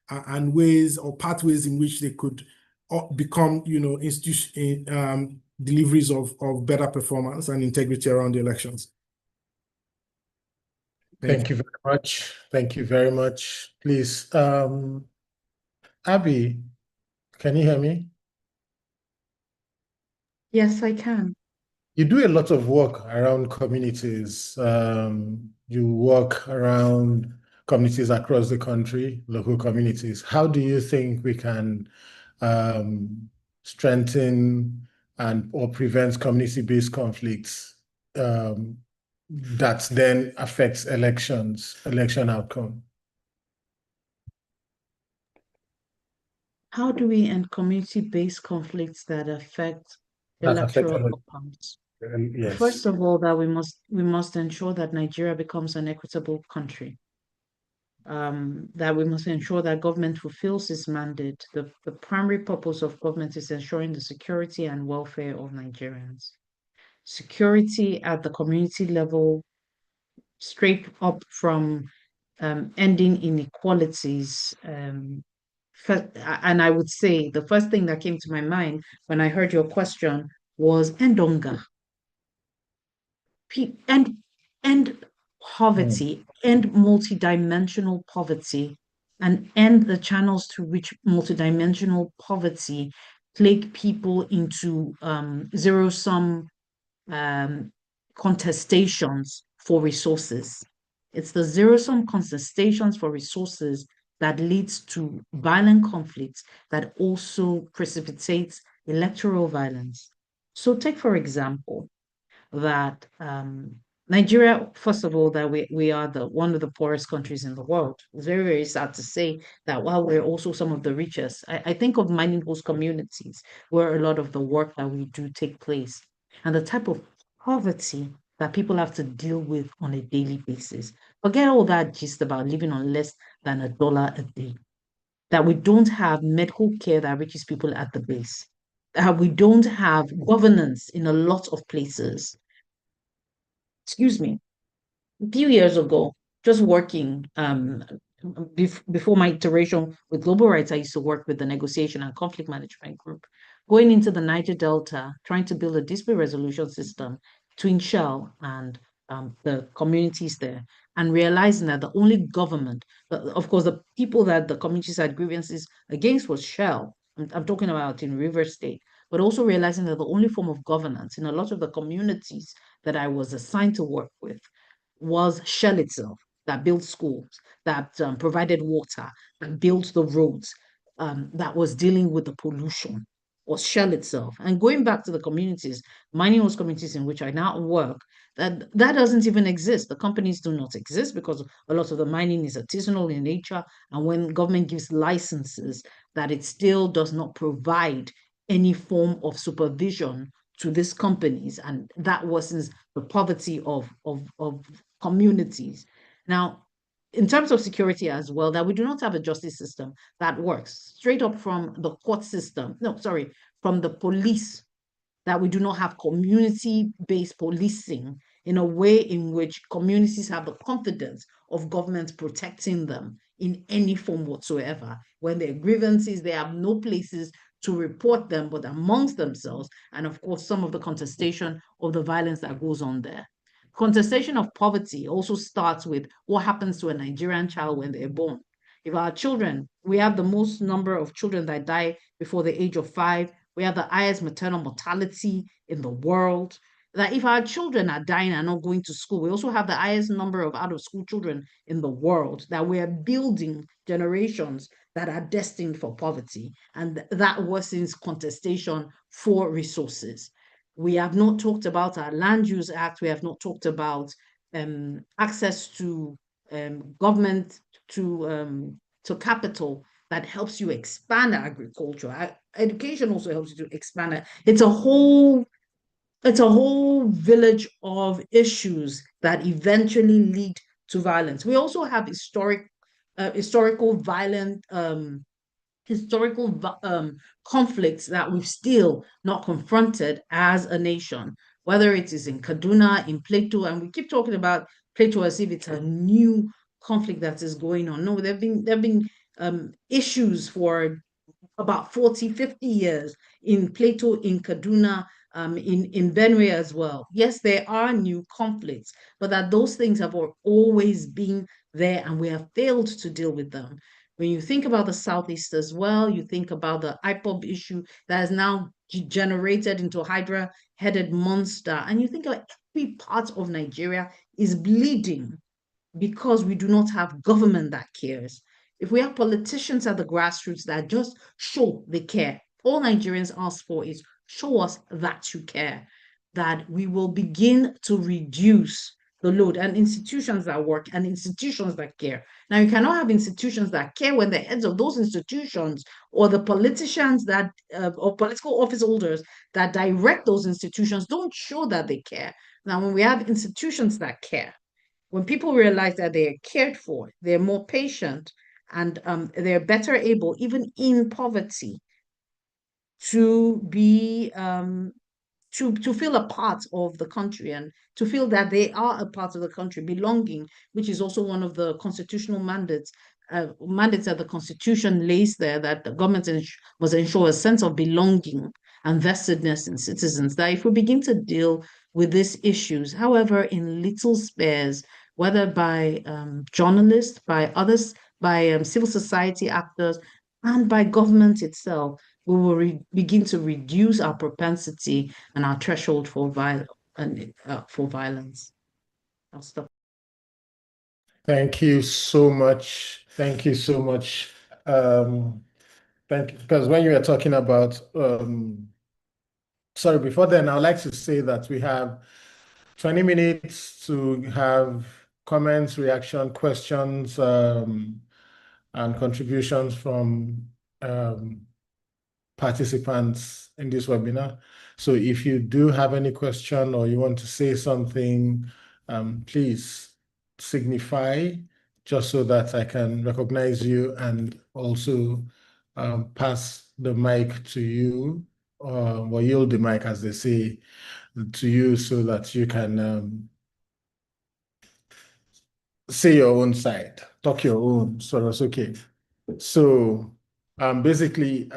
and ways or pathways in which they could become, deliveries of better performance and integrity around the elections. Thank you very much. Thank you very much. Please, Abby, can you hear me? Yes, I can. You do a lot of work around communities. You work around communities across the country, local communities. How do you think we can strengthen or prevent community-based conflicts that then affects election outcome? How do we end community-based conflicts that affect That affect electoral outcomes? yes. First of all, that we must ensure that Nigeria becomes an equitable country. That we must ensure that government fulfills its mandate. The primary purpose of government is ensuring the security and welfare of Nigerians. Security at the community level, straight up from ending inequalities. And I would say the first thing that came to my mind when I heard your question was end hunger. End poverty, end multidimensional poverty, and end the channels through which multidimensional poverty plague people into zero-sum contestations for resources. It's the zero-sum contestations for resources that leads to violent conflicts that also precipitates electoral violence. So take, for example, that Nigeria, first of all, that we are one of the poorest countries in the world. It's very, very sad to say that while we're also some of the richest, I think of mining host communities where a lot of the work that we do take place and the type of poverty that people have to deal with on a daily basis. Forget all that gist about living on less than $1 a day. That we don't have medical care that reaches people at the base. That we don't have governance in a lot of places. Excuse me, a few years ago, just working before my iteration with Global Rights, I used to work with the negotiation and conflict management group, going into the Niger Delta, trying to build a dispute resolution system between Shell and the communities there, and realizing that the only government, of course, the people that the communities had grievances against was Shell. I'm talking about in River State, but also realizing that the only form of governance in a lot of the communities that I was assigned to work with was Shell itself, that built schools, that provided water, that built the roads, that was dealing with the pollution. or shell itself. And going back to the communities, mining host communities in which I now work, that doesn't even exist. The companies do not exist because a lot of the mining is artisanal in nature. And when government gives licenses, that it still does not provide any form of supervision to these companies. And that worsens the poverty of communities. Now, in terms of security as well, that we do not have a justice system that works straight up from the court system. No, sorry, from the police, that we do not have community-based policing in a way in which communities have the confidence of government protecting them in any form whatsoever. When there are grievances, they have no places to report them but amongst themselves, and of course, some of the contestation of the violence that goes on there. Contestation of poverty also starts with what happens to a Nigerian child when they're born. If our children, we have the most number of children that die before the age of 5, we have the highest maternal mortality in the world. That if our children are dying and not going to school, we also have the highest number of out-of-school children in the world, that we are building generations that are destined for poverty, and that worsens contestation for resources. We have not talked about our Land Use Act. We have not talked about access to government, to capital that helps you expand agriculture. Education also helps you to expand it. It's a whole village of issues that eventually lead to violence. We also have historical violent conflicts that we've still not confronted as a nation, whether it is in Kaduna, in Plateau, and we keep talking about Plateau as if it's a new conflict that is going on. No, there have been issues for about 40, 50 years in Plateau, in Kaduna, in Benue as well. Yes, there are new conflicts, but that those things have always been there and we have failed to deal with them. When you think about the Southeast as well, you think about the IPOB issue that has now degenerated into a Hydra-headed monster, and you think of every part of Nigeria is bleeding because we do not have government that cares. If we have politicians at the grassroots that just show they care, all Nigerians ask for is show us that you care, that we will begin to reduce the load, and institutions that work and institutions that care. Now, you cannot have institutions that care when the heads of those institutions or the politicians that or political office holders that direct those institutions don't show that they care. Now, when we have institutions that care, when people realize that they are cared for, they're more patient, and they're better able, even in poverty, to be to feel a part of the country and to feel that they are a part of the country, belonging, which is also one of the constitutional mandates that the Constitution lays there, that the government must ensure a sense of belonging and vestedness in citizens. That if we begin to deal with these issues, however, in little spares, whether by journalists, by others, by civil society actors, and by government itself, we will begin to reduce our propensity and our threshold for violence. I'll stop. Thank you so much. Thank you so much. Thank you. Because when you were talking about, sorry, before then, I'd like to say that we have 20 minutes to have comments, reaction, questions, and contributions from participants in this webinar. So if you do have any question or you want to say something, please signify just so that I can recognize you and also pass the mic to you, or yield the mic, as they say, to you so that you can say your own side, talk your own, so that's okay. So basically,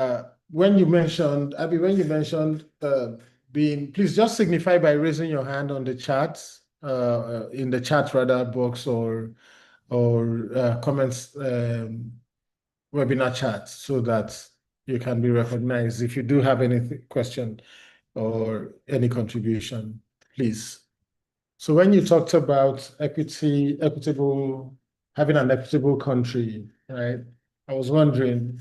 when you mentioned, Abby, being, please just signify by raising your hand on the chat, in the chat rather box, or comments, webinar chat, so that you can be recognized. If you do have any question or any contribution, please. So when you talked about having an equitable country, right? I was wondering,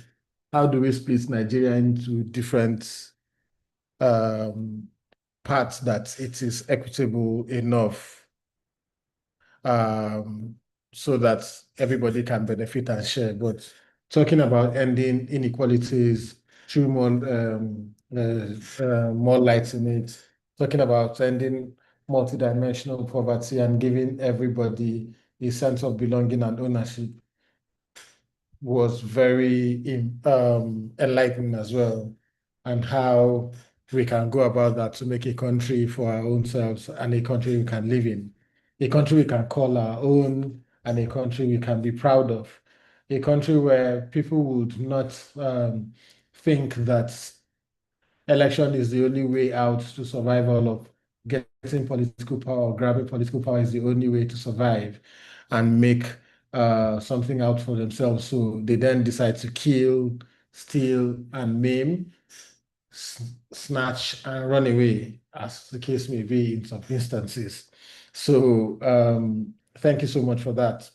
how do we split Nigeria into different part that it is equitable enough so that everybody can benefit and share. But talking about ending inequalities through more light in it, talking about ending multidimensional poverty and giving everybody a sense of belonging and ownership was very enlightening as well, and how we can go about that to make a country for our own selves and a country we can live in, a country we can call our own, and a country we can be proud of, a country where people would not think that election is the only way out to survival of getting political power or grabbing political power is the only way to survive and make something out for themselves. So they then decide to kill, steal, and maim, snatch, and run away, as the case may be in some instances. So thank you so much for that.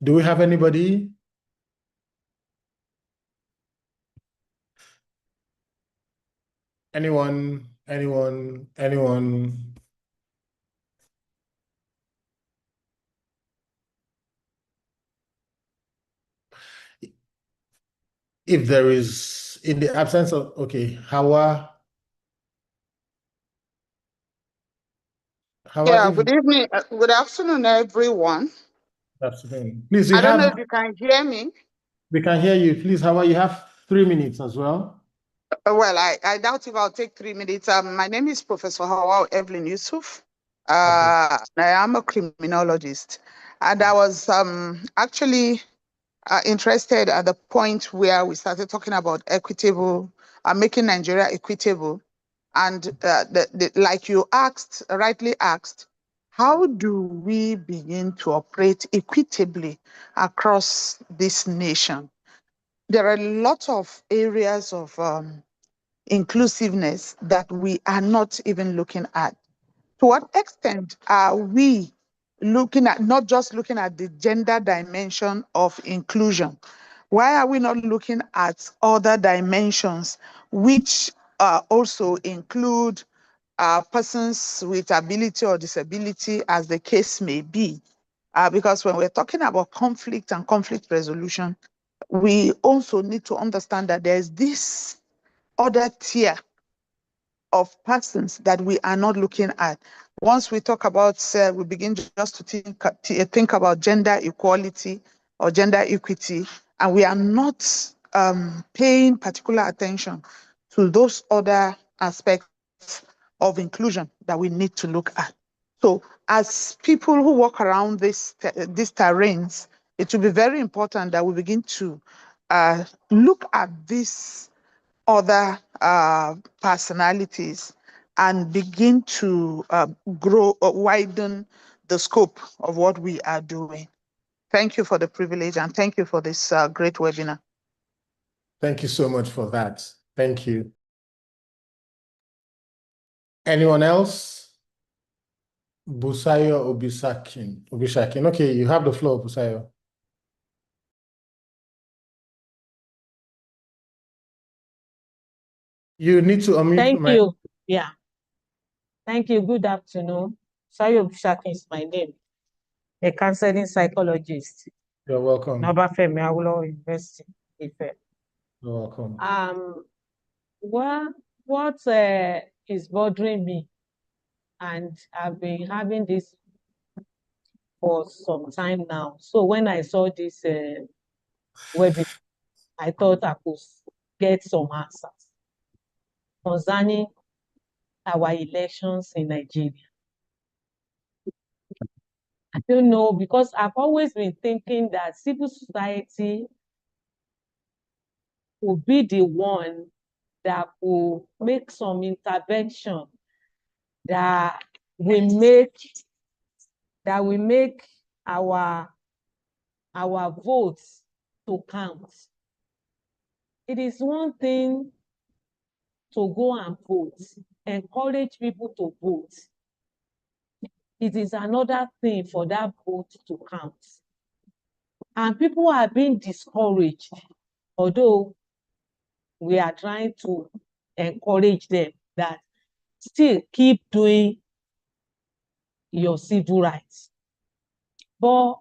Do we have anybody? Anyone? If there is, in the absence of, okay, Hawa, Yeah, if good evening, good afternoon, everyone. afternoon. Please, you I don't know have, if you can hear me. we can hear you. Please, Hawa, you have 3 minutes as well. Well, I doubt if I'll take 3 minutes. My name is Professor Hawa Evelyn Yusuf. Okay. I am a criminologist, and I was actually interested at the point where we started talking about equitable, making Nigeria equitable, and like you asked, rightly asked, how do we begin to operate equitably across this nation? There are a lot of areas of inclusiveness that we are not even looking at. To what extent are we looking at, not just looking at the gender dimension of inclusion? Why are we not looking at other dimensions which also include persons with ability or disability, as the case may be? Because when we're talking about conflict and conflict resolution, we also need to understand that there's this other tier of persons that we are not looking at. Once we talk about, we begin just to think about gender equality or gender equity, and we are not paying particular attention to those other aspects of inclusion that we need to look at. So as people who walk around these terrains, it will be very important that we begin to look at these other personalities and begin to grow or widen the scope of what we are doing. Thank you for the privilege and thank you for this great webinar. Thank you so much for that. Thank you. Anyone else? Busayo Obishakin. Okay, you have the floor, Busayo. You need to unmute Thank my. you. Yeah. Thank you. Good afternoon. Sayo Shaki is my name. A counseling psychologist. You're welcome. Nobafemi Awolowo University. Ife. You're welcome. What is bothering me, and I've been having this for some time now. So when I saw this webinar, I thought I could get some answers concerning our elections in Nigeria. I don't know, because I've always been thinking that civil society will be the one that will make some intervention that will make our votes to count. It is one thing to go and vote, encourage people to vote. It is another thing for that vote to count. And people are being discouraged, although we are trying to encourage them that still keep doing your civil rights. But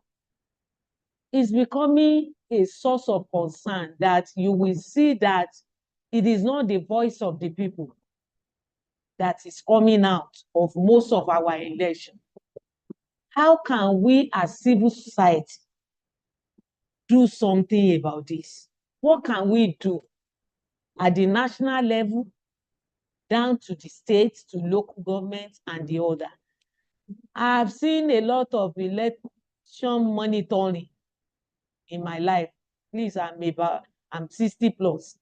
it's becoming a source of concern that you will see that it is not the voice of the people that is coming out of most of our elections. How can we as civil society do something about this? What can we do at the national level, down to the state, to local government and the other? I've seen a lot of election monitoring in my life. Please, I'm 60 plus.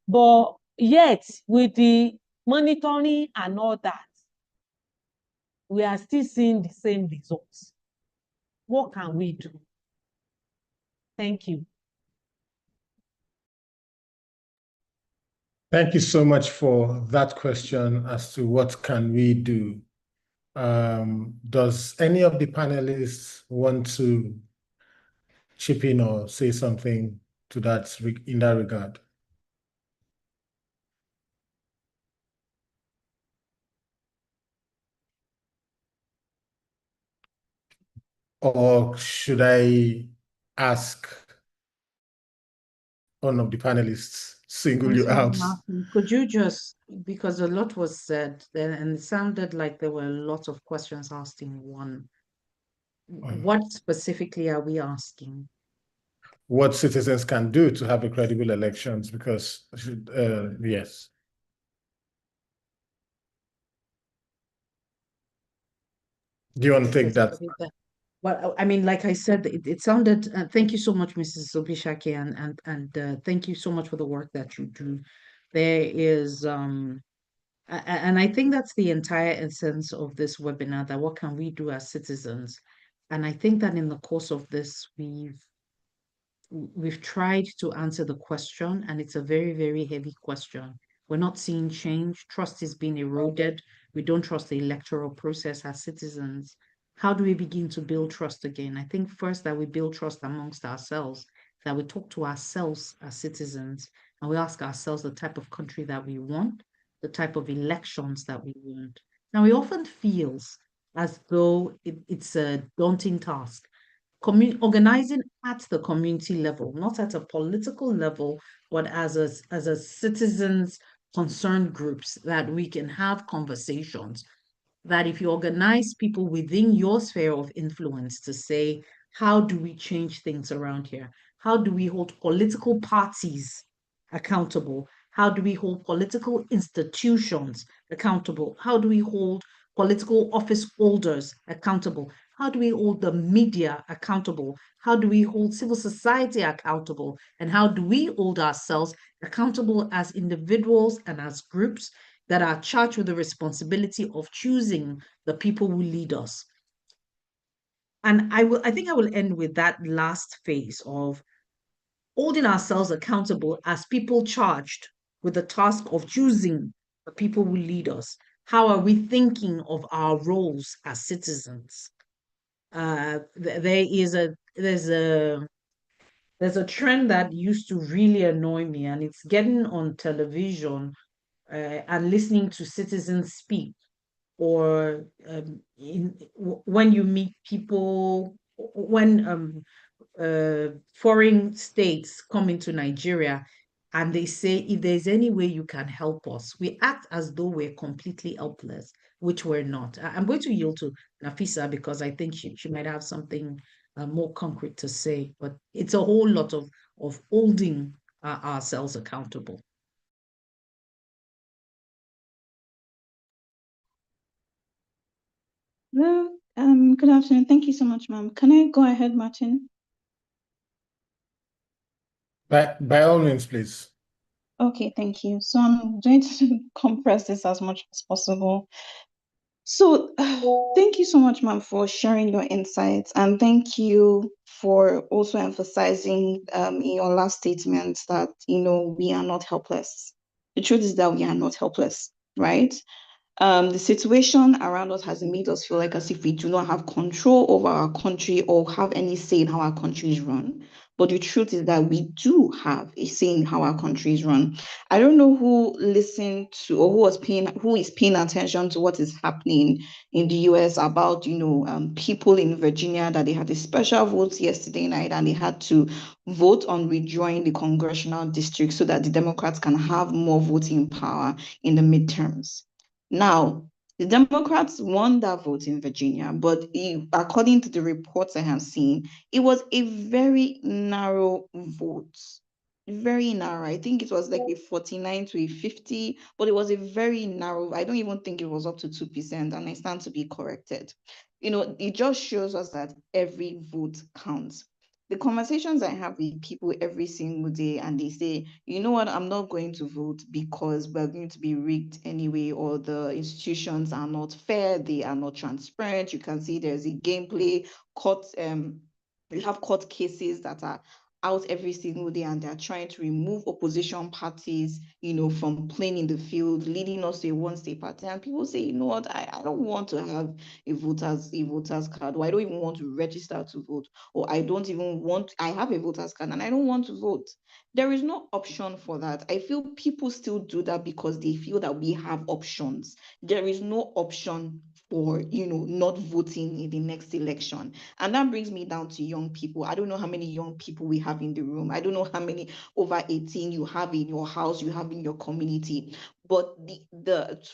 But yet, with the monitoring and all that, we are still seeing the same results. What can we do? Thank you. Thank you so much for that question as to what can we do. Does any of the panelists want to chip in or say something to that in that regard? Or should I ask one of the panelists single you out? Martin, could you just, because a lot was said and it sounded like there were a lot of questions asked in one. What specifically are we asking? What citizens can do to have a credible elections, because yes. Do you want to take that? Well, I mean, like I said, it sounded. Thank you so much, Mrs. Obishake, and thank you so much for the work that you do. There is, and I think that's the entire essence of this webinar. That what can we do as citizens? And I think that in the course of this, we've tried to answer the question, and it's a very, very heavy question. We're not seeing change. Trust is being eroded. We don't trust the electoral process as citizens. How do we begin to build trust again? I think first that we build trust amongst ourselves, that we talk to ourselves as citizens, and we ask ourselves the type of country that we want, the type of elections that we want. Now, it often feels as though it's a daunting task. Organizing at the community level, not at a political level, but as a citizens concerned groups, that we can have conversations, that if you organize people within your sphere of influence to say, how do we change things around here? How do we hold political parties accountable? How do we hold political institutions accountable? How do we hold political office holders accountable? How do we hold the media accountable? How do we hold civil society accountable? And how do we hold ourselves accountable as individuals and as groups that are charged with the responsibility of choosing the people who lead us? And I think I will end with that last phase of holding ourselves accountable as people charged with the task of choosing the people who lead us. How are we thinking of our roles as citizens? There's a trend that used to really annoy me, and it's getting on television and listening to citizens speak, or when you meet people, when foreign states come into Nigeria and they say, if there's any way you can help us, we act as though we're completely helpless, which we're not. I'm going to yield to Nafisa because I think she might have something more concrete to say, but it's a whole lot of holding ourselves accountable. Hello, good afternoon. Thank you so much, ma'am. Can I go ahead, Martin? By all means, please. Okay, thank you. So I'm going to compress this as much as possible. So thank you so much, ma'am, for sharing your insights. And thank you for also emphasizing in your last statement that, we are not helpless. The truth is that we are not helpless, right? The situation around us has made us feel like as if we do not have control over our country or have any say in how our country is run. But the truth is that we do have a say in how our country is run. I don't know who listened to or who is paying attention to what is happening in the US about, people in Virginia, that they had a special vote yesterday night and they had to vote on withdrawing the congressional district so that the Democrats can have more voting power in the midterms. Now, the Democrats won that vote in Virginia, but according to the reports I have seen, it was a very narrow vote. Very narrow. I think it was like a 49 to a 50, but it was a very narrow. I don't even think it was up to 2%, and I stand to be corrected. It just shows us that every vote counts. The conversations I have with people every single day, and they say, you know what, I'm not going to vote because we're going to be rigged anyway, or the institutions are not fair, they are not transparent. You can see there's a gameplay, we have court cases that are out every single day, and they're trying to remove opposition parties, from playing in the field, leading us to a one-state party. And people say, you know what, I don't want to have a voter's card, or I don't even want to register to vote, or I have a voter's card and I don't want to vote. There is no option for that. I feel people still do that because they feel that we have options. There is no option for, not voting in the next election. And that brings me down to young people. I don't know how many young people we have in the room. I don't know how many over 18 you have in your house, you have in your community. But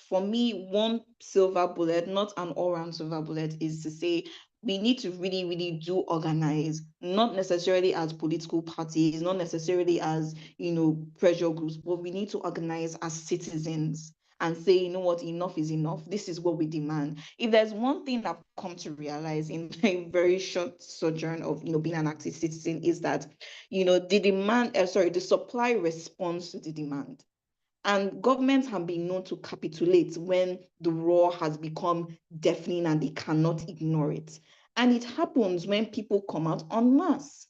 for me, one silver bullet, not an all-round silver bullet, is to say we need to really, really do organize, not necessarily as political parties, not necessarily as, pressure groups, but we need to organize as citizens and say, you know what, enough is enough. This is what we demand. If there's one thing I've come to realize in my very short sojourn of, being an active citizen, is that, the supply responds to the demand. And governments have been known to capitulate when the roar has become deafening and they cannot ignore it. And it happens when people come out en masse.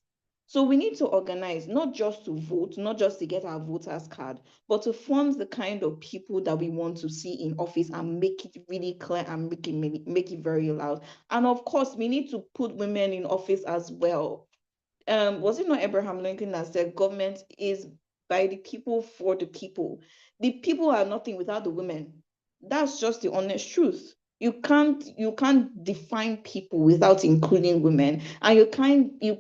So we need to organize, not just to vote, not just to get our voters card, but to fund the kind of people that we want to see in office and make it really clear and make it very loud. And of course, we need to put women in office as well. Was it not Abraham Lincoln that said government is by the people for the people? The people are nothing without the women. That's just the honest truth. You can't define people without including women, and you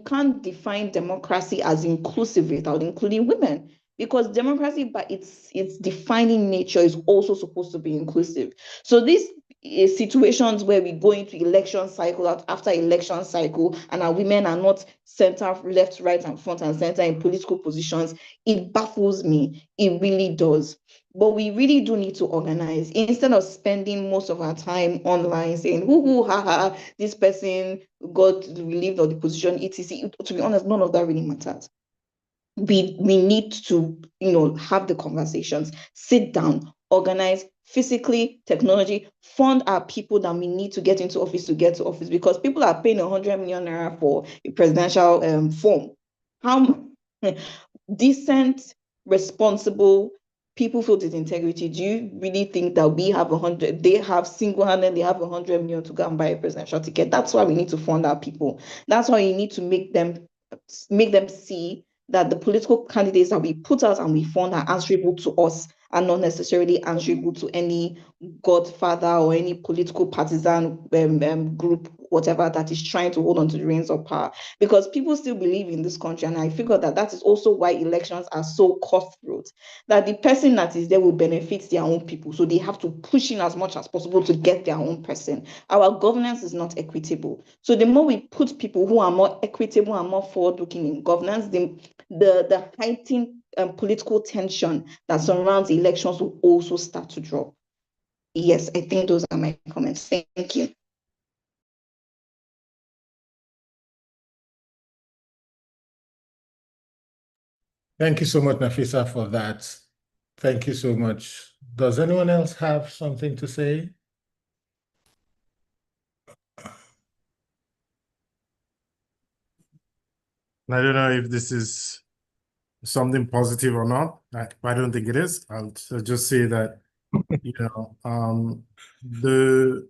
can't define democracy as inclusive without including women, because democracy by its defining nature is also supposed to be inclusive. So these situations where we go into election cycle after election cycle and our women are not center, left, right, and front and center in political positions, it baffles me. It really does. But we really do need to organize instead of spending most of our time online saying, ha, ha, this person got relieved of the position, etc. To be honest, none of that really matters. We need to, have the conversations, sit down, organize physically, technology, fund our people that we need to get into office, because people are paying 100 million naira for a presidential form. How decent, responsible people feel with integrity? Do you really think that they have 100 million to go and buy a presidential ticket? That's why we need to fund our people. That's why you need to make them see that the political candidates that we put out and we fund are answerable to us and not necessarily answerable to any godfather or any political partisan group, whatever, that is trying to hold on to the reins of power. Because people still believe in this country, and I figure that is also why elections are so cutthroat, that the person that is there will benefit their own people, so they have to push in as much as possible to get their own person. Our governance is not equitable. So the more we put people who are more equitable and more forward-looking in governance, the heightened political tension that surrounds elections will also start to drop. Yes, I think those are my comments. Thank you. Thank you so much, Nafisa, for that. Thank you so much. Does anyone else have something to say? I don't know if this is something positive or not. I don't think it is. I'll just say that, the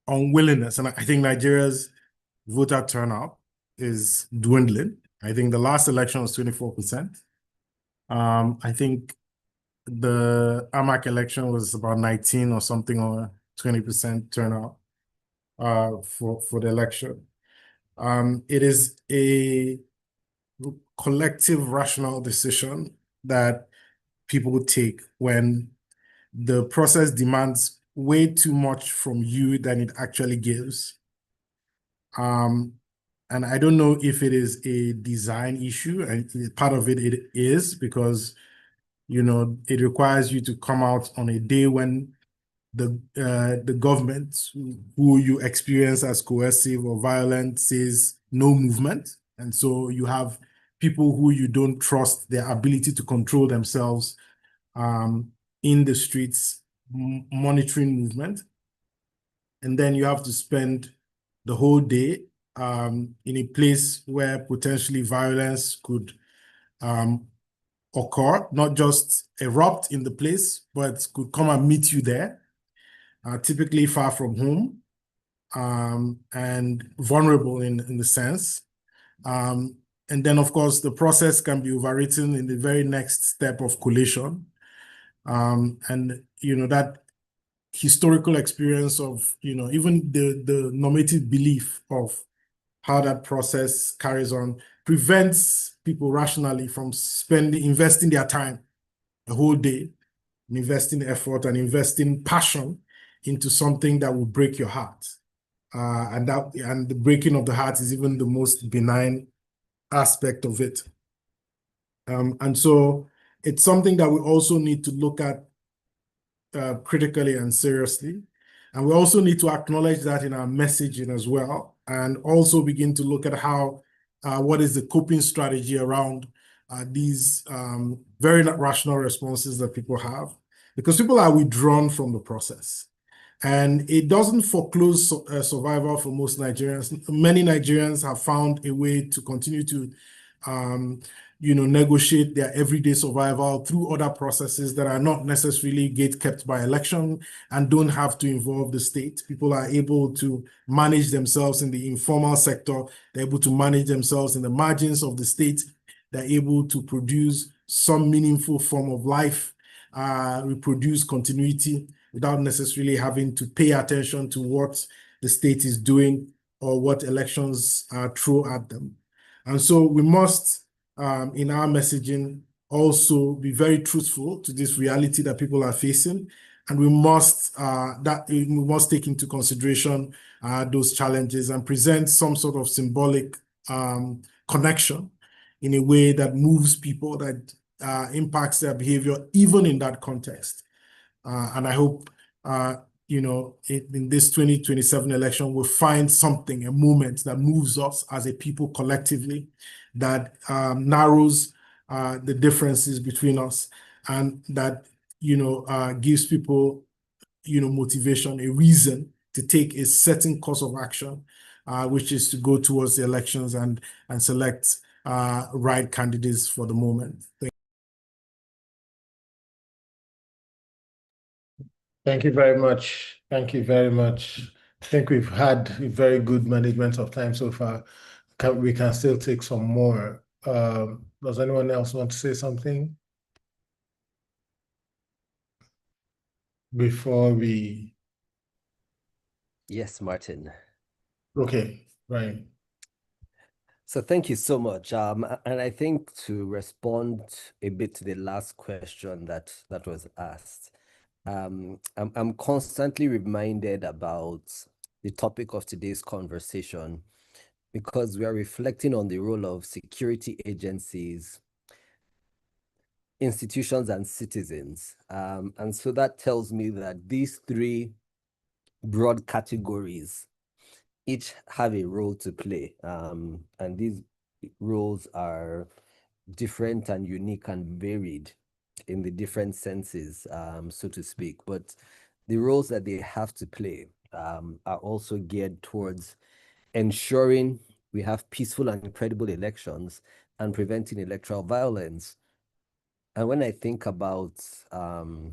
unwillingness, and I think Nigeria's voter turnout is dwindling. I think the last election was 24%. I think the AMAC election was about 19 or something, or 20% turnout for the election. It is a collective rational decision that people take when the process demands way too much from you than it actually gives. And I don't know if it is a design issue, and part of it is because, you know, it requires you to come out on a day when the government, who you experience as coercive or violent, says no movement. And so you have people who you don't trust their ability to control themselves in the streets monitoring movement. And then you have to spend the whole day in a place where potentially violence could occur, not just erupt in the place, but could come and meet you there, typically far from home, and vulnerable in the sense. And then, of course, the process can be overwritten in the very next step of collation. And, you know, that historical experience of, you know, even the normative belief of how that process carries on prevents people rationally from investing their time a whole day, and investing effort and investing passion into something that will break your heart. And the breaking of the heart is even the most benign aspect of it. And so it's something that we also need to look at critically and seriously. And we also need to acknowledge that in our messaging as well, and also begin to look at how, what is the coping strategy around these very rational responses that people have, because people are withdrawn from the process. And it doesn't foreclose survival for most Nigerians. Many Nigerians have found a way to continue to you know, negotiate their everyday survival through other processes that are not necessarily gate-kept by election and don't have to involve the state. People are able to manage themselves in the informal sector. They're able to manage themselves in the margins of the state. They're able to produce some meaningful form of life, reproduce continuity without necessarily having to pay attention to what the state is doing or what elections throw at them. And so we must, in our messaging, also be very truthful to this reality that people are facing, and we must take into consideration those challenges and present some sort of symbolic connection in a way that moves people, that impacts their behavior, even in that context. And I hope, you know, in this 2027 election, we'll find something, a moment that moves us as a people collectively, that narrows the differences between us, and that, you know, gives people, you know, motivation, a reason to take a certain course of action, which is to go towards the elections and select right candidates for the moment. Thank you very much. Thank you very much. I think we've had a very good management of time so far. We can still take some more. Does anyone else want to say something before we? Yes, Martin. Okay, right. So thank you so much. And I think to respond a bit to the last question that was asked, I'm constantly reminded about the topic of today's conversation, because we are reflecting on the role of security agencies, institutions, and citizens. And so that tells me that these three broad categories each have a role to play. And these roles are different and unique and varied in the different senses, so to speak. But the roles that they have to play are also geared towards ensuring we have peaceful and credible elections and preventing electoral violence. And when I think about the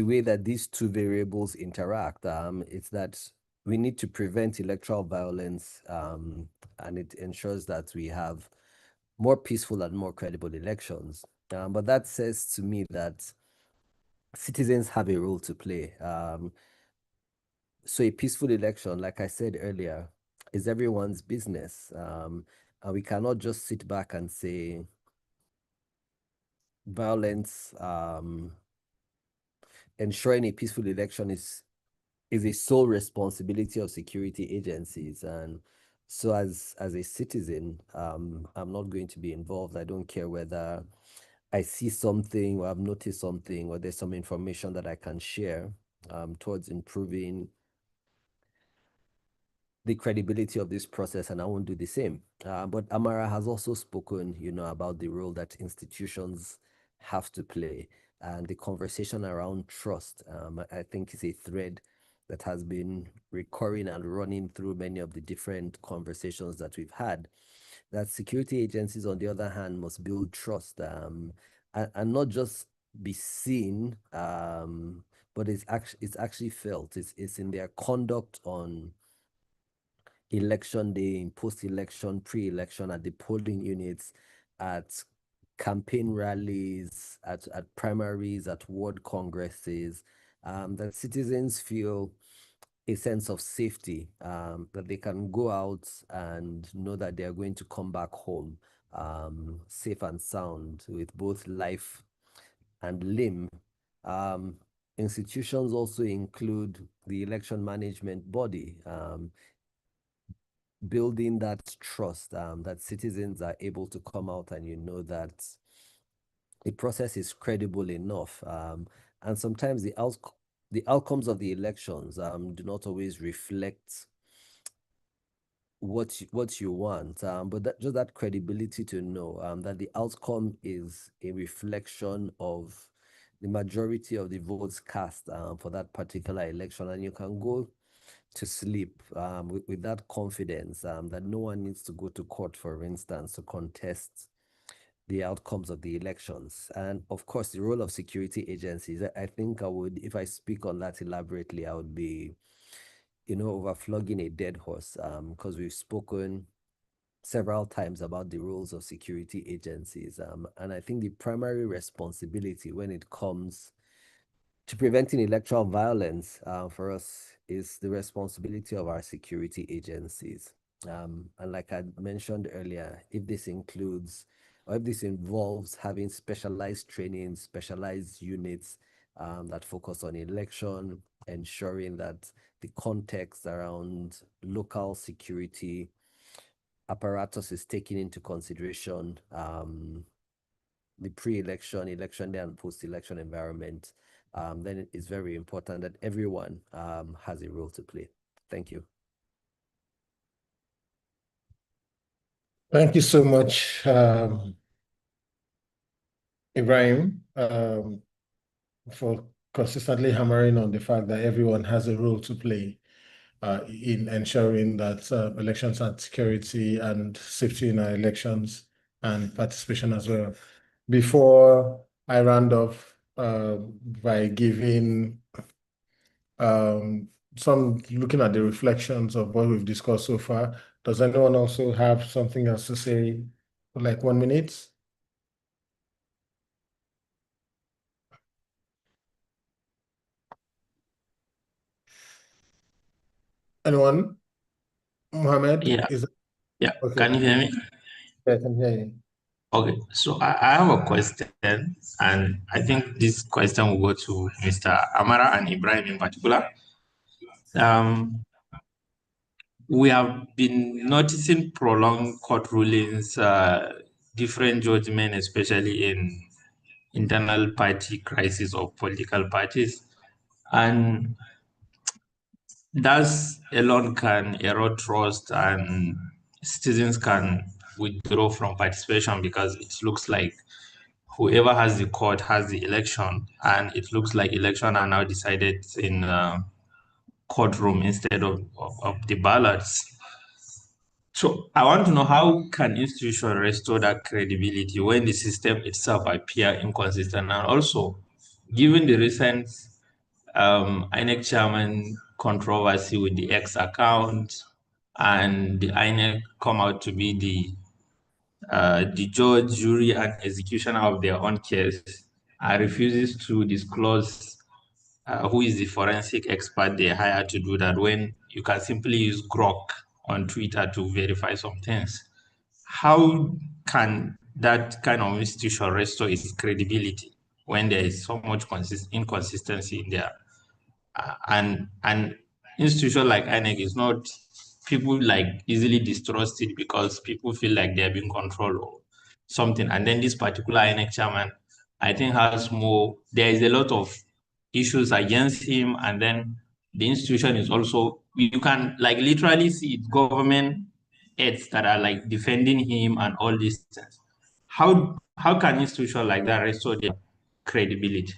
way that these two variables interact, it's that we need to prevent electoral violence and it ensures that we have more peaceful and more credible elections. But that says to me that citizens have a role to play. So a peaceful election, like I said earlier, is everyone's business. And we cannot just sit back and say violence, ensuring a peaceful election is a sole responsibility of security agencies. And so as a citizen, I'm not going to be involved. I don't care whether I see something or I've noticed something or there's some information that I can share towards improving the credibility of this process, and I won't do the same. But Amara has also spoken, about the role that institutions have to play, and the conversation around trust, I think, is a thread that has been recurring and running through many of the different conversations that we've had. That security agencies, on the other hand, must build trust, and not just be seen, but it's actually felt. It's in their conduct on election day, in post-election, pre-election, at the polling units, at campaign rallies, at primaries, at ward congresses, that citizens feel a sense of safety, that they can go out and know that they are going to come back home safe and sound with both life and limb. Institutions also include the election management body, building that trust, that citizens are able to come out and that the process is credible enough. And sometimes the outcomes of the elections do not always reflect what you want, but just that credibility to know that the outcome is a reflection of the majority of the votes cast for that particular election, and you can go to sleep with that confidence that no one needs to go to court, for instance, to contest the outcomes of the elections. And of course, the role of security agencies, I think if I speak on that elaborately, I would be, overflogging a dead horse, because we've spoken several times about the roles of security agencies. And I think the primary responsibility when it comes to preventing electoral violence for us is the responsibility of our security agencies. And like I mentioned earlier, if this involves having specialized training, specialized units that focus on election, ensuring that the context around local security apparatus is taken into consideration, the pre-election, election day, and post-election environment, then it is very important that everyone has a role to play. Thank you. Thank you so much, Ibrahim, for consistently hammering on the fact that everyone has a role to play in ensuring that elections and security and safety in our elections and participation as well. Before I round off by giving some looking at the reflections of what we've discussed so far, does anyone also have something else to say for like 1 minute? Anyone? Mohammed? Yeah, yeah. Okay. Can you hear me? Yeah, I can hear you. Okay, so I have a question, and I think this question will go to Mr. Amara and Ibrahim in particular. We have been noticing prolonged court rulings, different judgment, especially in internal party crisis of political parties, and that alone can erode trust, and citizens can withdraw from participation because it looks like whoever has the court has the election, and it looks like election are now decided in courtroom instead of the ballots. So I want to know, how can institutions restore that credibility when the system itself appear inconsistent? And also, given the recent INEC chairman controversy with the X account, and the INEC come out to be the judge, jury, and executioner of their own case, and refuses to disclose who is the forensic expert they hire to do that, when you can simply use Grok on Twitter to verify some things. How can that kind of institution restore its credibility when there is so much inconsistency in there? And institution like INEC is not, people like easily distrust it because people feel like they're being controlled or something. And then this particular INEC chairman, I think, there is a lot of issues against him. And then the institution is also, you can like literally see it, government aides that are like defending him and all these things. How can institution like that restore their credibility?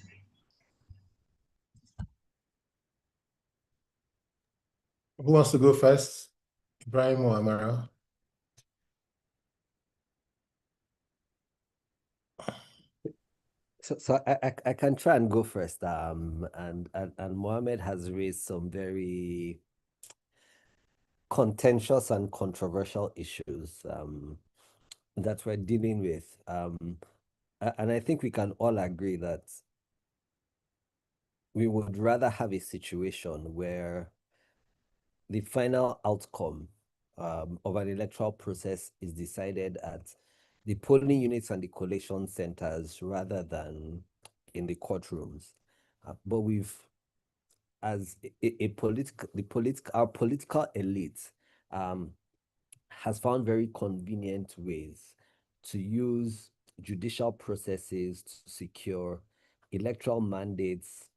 Who wants to go first? Ibrahim or Amara? So I can try and go first. And Mohammed has raised some very contentious and controversial issues that we're dealing with. And I think we can all agree that we would rather have a situation where the final outcome of an electoral process is decided at the polling units and the collation centers rather than in the courtrooms. But as our political elite has found very convenient ways to use judicial processes to secure electoral mandates,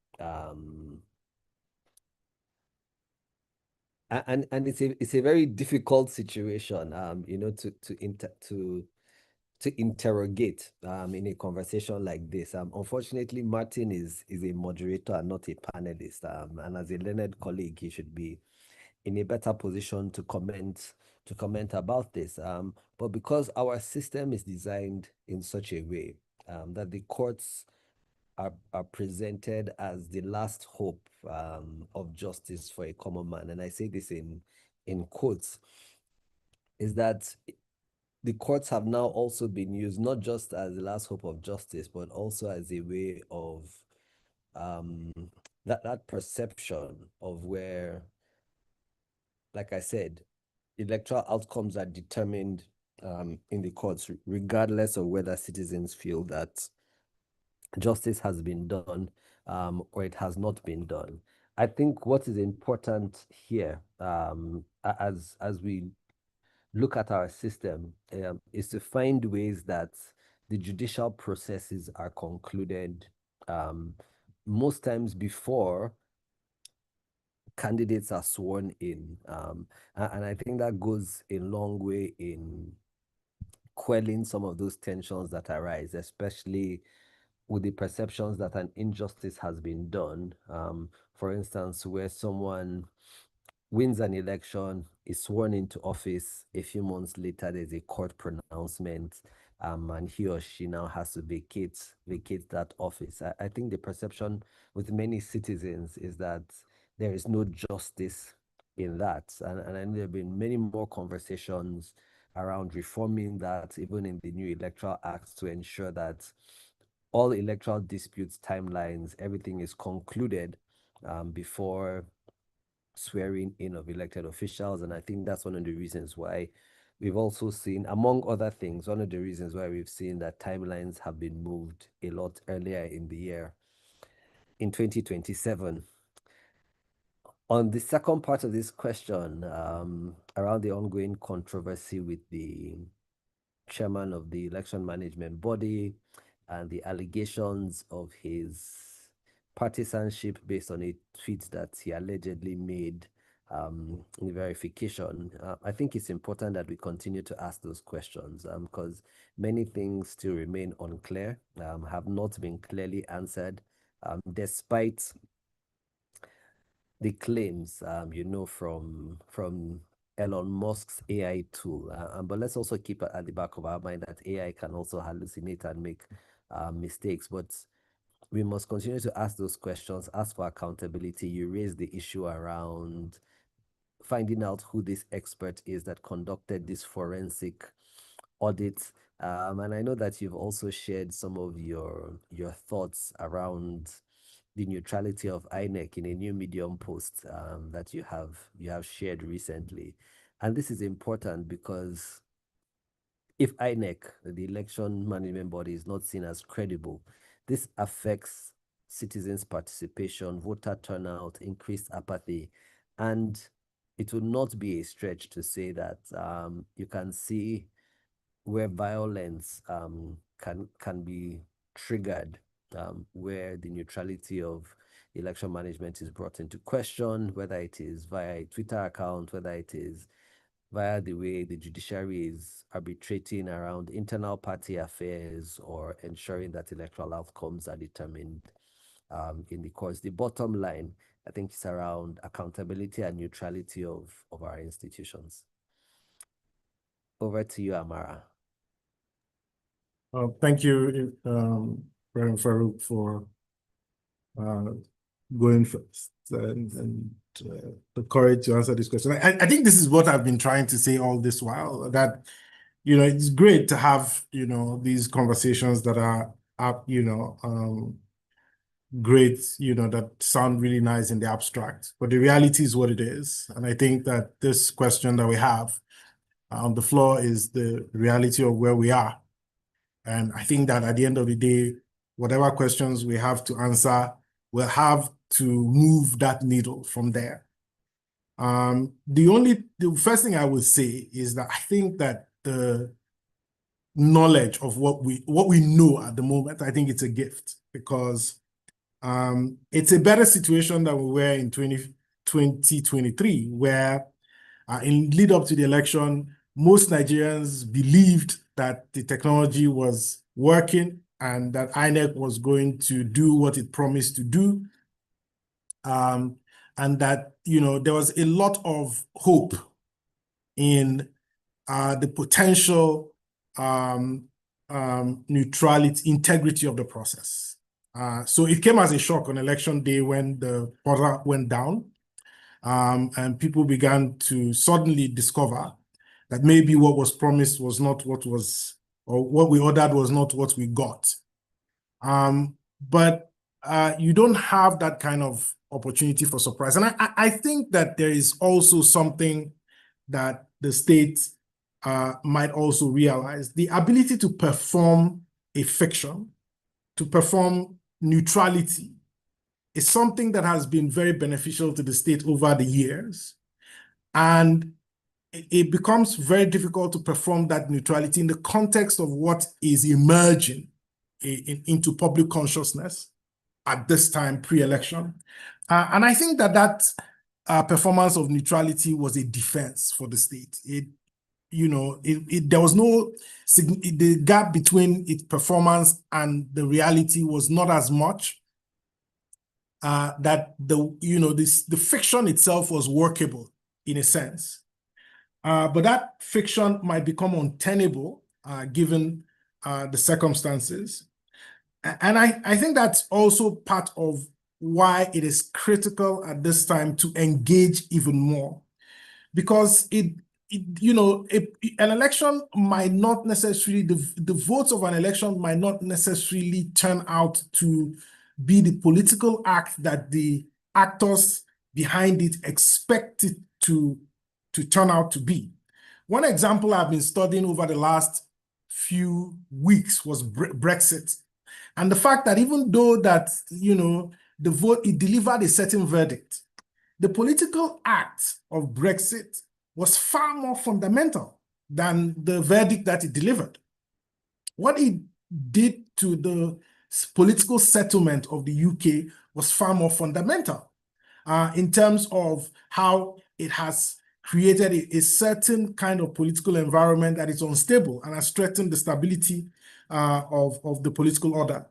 and it's a very difficult situation, to interrogate in a conversation like this. Unfortunately, Martin is a moderator and not a panelist, and as a learned colleague, he should be in a better position to comment about this. But because our system is designed in such a way that the courts are presented as the last hope of justice for a common man, and I say this in quotes, is that the courts have now also been used not just as the last hope of justice, but also as a way of that perception of where, like I said, electoral outcomes are determined in the courts, regardless of whether citizens feel that justice has been done or it has not been done. I think what is important here, as we look at our system, is to find ways that the judicial processes are concluded most times before candidates are sworn in. And I think that goes a long way in quelling some of those tensions that arise, especially with the perceptions that an injustice has been done. For instance, where someone wins an election, is sworn into office, a few months later, there's a court pronouncement, and he or she now has to vacate that office. I think the perception with many citizens is that there is no justice in that. And there have been many more conversations around reforming that, even in the new Electoral Act, to ensure that all electoral disputes, timelines, everything is concluded before swearing in of elected officials. And I think that's one of the reasons why we've also seen, among other things, one of the reasons why we've seen that timelines have been moved a lot earlier in the year, in 2027. On the second part of this question, around the ongoing controversy with the chairman of the election management body and the allegations of his partisanship based on a tweet that he allegedly made in verification, I think it's important that we continue to ask those questions because many things still remain unclear, have not been clearly answered, despite the claims, from Elon Musk's AI tool. But let's also keep at the back of our mind that AI can also hallucinate and make mistakes. But we must continue to ask those questions, ask for accountability. You raised the issue around finding out who this expert is that conducted this forensic audit. And I know that you've also shared some of your thoughts around the neutrality of INEC in a new Medium post that you have shared recently. And this is important because if INEC, the election management body, is not seen as credible, this affects citizens' participation, voter turnout, increased apathy, and it will not be a stretch to say that you can see where violence can be triggered, where the neutrality of election management is brought into question, whether it is via a Twitter account, whether it is via the way the judiciary is arbitrating around internal party affairs or ensuring that electoral outcomes are determined in the courts. The bottom line, I think, is around accountability and neutrality of our institutions. Over to you, Amara. Thank you, Brian Farouk, for going first and the courage to answer this question. I think this is what I've been trying to say all this while, that, it's great to have, these conversations that are, great, that sound really nice in the abstract, but the reality is what it is. And I think that this question that we have on the floor is the reality of where we are. And I think that at the end of the day, whatever questions we have to answer, we'll have to move that needle from there. The first thing I would say is that I think that the knowledge of what we know at the moment, I think it's a gift, because it's a better situation than we were in 2023, where in lead up to the election, most Nigerians believed that the technology was working and that INEC was going to do what it promised to do. And that, there was a lot of hope in the potential neutrality, integrity of the process. So it came as a shock on election day when the portal went down, and people began to suddenly discover that maybe what was promised was not what was, or what we ordered was not what we got. But you don't have that kind of opportunity for surprise. And I think that there is also something that the state might also realize. The ability to perform a fiction, to perform neutrality, is something that has been very beneficial to the state over the years. And it becomes very difficult to perform that neutrality in the context of what is emerging into public consciousness at this time, pre-election. And I think that performance of neutrality was a defense for the state. There was no, the gap between its performance and the reality was not as much. That the fiction itself was workable in a sense. But that fiction might become untenable given the circumstances. And I think that's also part of why it is critical at this time to engage even more, because an election might not necessarily, the votes of an election might not necessarily turn out to be the political act that the actors behind it expect it to turn out to be. One example I've been studying over the last few weeks was Brexit. And the fact that even though that, the vote, it delivered a certain verdict, the political act of Brexit was far more fundamental than the verdict that it delivered. What it did to the political settlement of the UK was far more fundamental in terms of how it has created a certain kind of political environment that is unstable and has threatened the stability of the political order.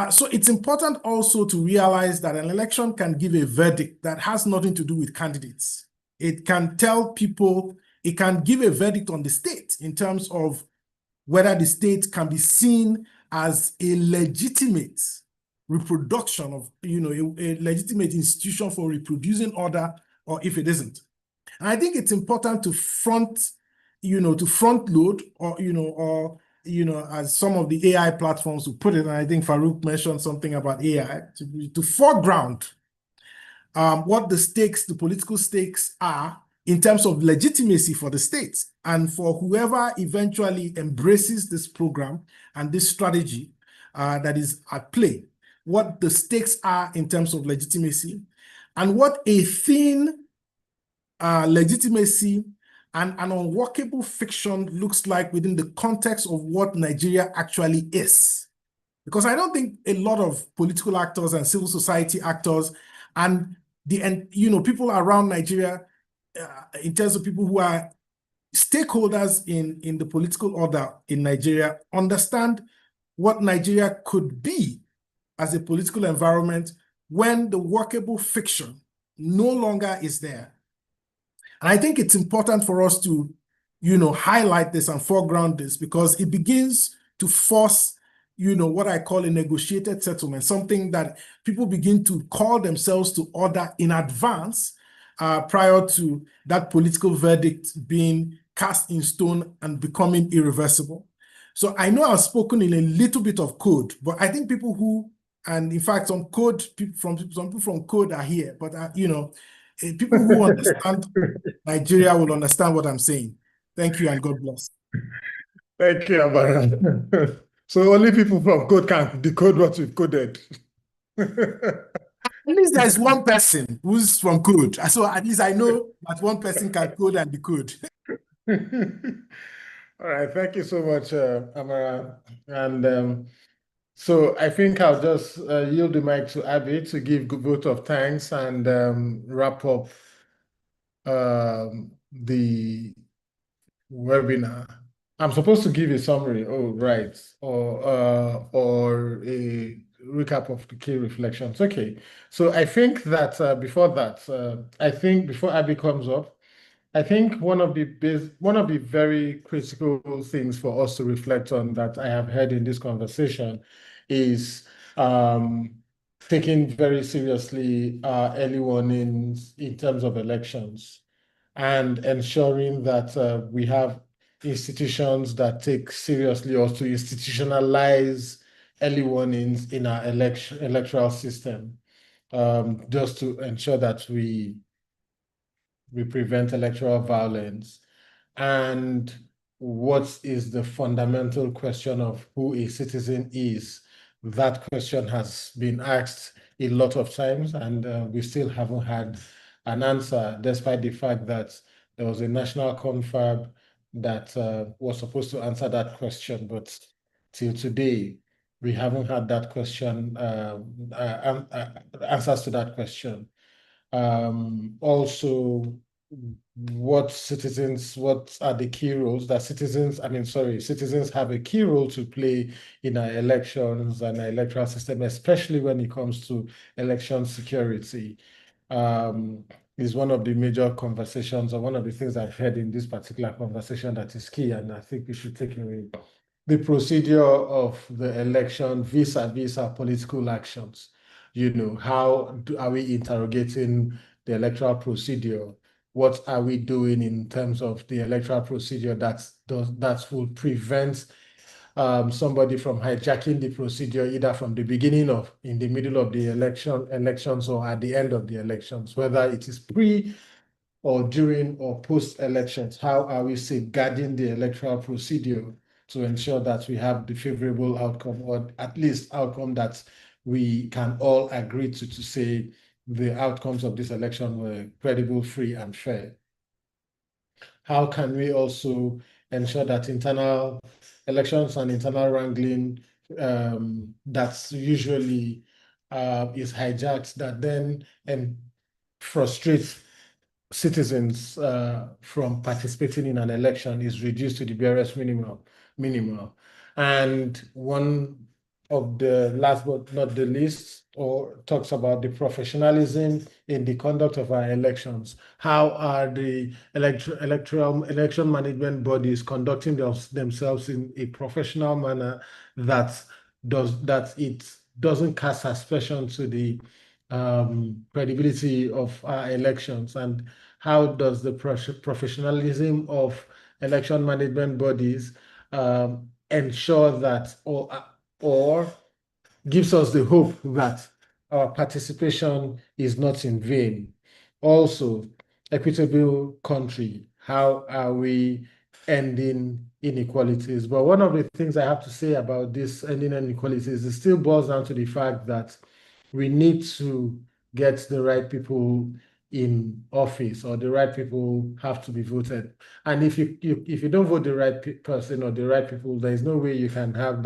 So it's important also to realize that an election can give a verdict that has nothing to do with candidates. It can tell people, it can give a verdict on the state in terms of whether the state can be seen as a legitimate reproduction of, a legitimate institution for reproducing order, or if it isn't. And I think it's important to front load, or as some of the AI platforms will put it, and I think Farouk mentioned something about AI, to foreground what the political stakes are in terms of legitimacy for the states and for whoever eventually embraces this program and this strategy that is at play, what the stakes are in terms of legitimacy, and what a thin legitimacy and an unworkable fiction looks like within the context of what Nigeria actually is. Because I don't think a lot of political actors and civil society actors and people around Nigeria, in terms of people who are stakeholders in the political order in Nigeria, understand what Nigeria could be as a political environment when the workable fiction no longer is there. And I think it's important for us to, highlight this and foreground this, because it begins to force, what I call a negotiated settlement, something that people begin to call themselves to order in advance prior to that political verdict being cast in stone and becoming irreversible. So I know I've spoken in a little bit of code, but I think people who, and in fact, some people from code are here, but people who understand Nigeria will understand what I'm saying. Thank you and God bless. Thank you, Amara. So only people from code can decode what we've coded. At least there's one person who's from code. So at least I know that one person can code and decode. All right, thank you so much, Amara. And so I think I'll just yield the mic to Abby to give a vote of thanks and wrap up the webinar. I'm supposed to give a summary, right, or a recap of the key reflections. Okay, so I think that before Abby comes up, I think one of the very critical things for us to reflect on that I have heard in this conversation is taking very seriously early warnings in terms of elections and ensuring that we have institutions that take seriously or to institutionalize early warnings in our electoral system, just to ensure that we prevent electoral violence. And what is the fundamental question of who a citizen is? That question has been asked a lot of times, and we still haven't had an answer, despite the fact that there was a national confab that was supposed to answer that question, but till today, we haven't had that question, answers to that question. Also, what are the key roles that citizens have a key role to play in our elections and our electoral system, especially when it comes to election security. Is one of the major conversations, or one of the things I've heard in this particular conversation that is key, and I think we should take away the procedure of the election vis-a-vis our political actions. How are we interrogating the electoral procedure? What are we doing in terms of the electoral procedure that will prevent somebody from hijacking the procedure either from the beginning of, in the middle of the elections, or at the end of the elections, whether it is pre or during or post elections? How are we safeguarding the electoral procedure to ensure that we have the favorable outcome, or at least outcome that we can all agree to say the outcomes of this election were credible, free, and fair? How can we also ensure that internal elections and internal wrangling that's usually is hijacked, that then frustrates citizens from participating in an election, is reduced to the barest minimum. And one of the last but not the least, or talks about the professionalism in the conduct of our elections. How are the election management bodies conducting themselves in a professional manner that it doesn't cast aspersion to the credibility of our elections? And how does the professionalism of election management bodies ensure that, or gives us the hope that our participation is not in vain. Also, equitable country, how are we ending inequalities? But one of the things I have to say about this ending inequalities, it still boils down to the fact that we need to get the right people in office, or the right people have to be voted. And if you don't vote the right person or the right people, there is no way you can have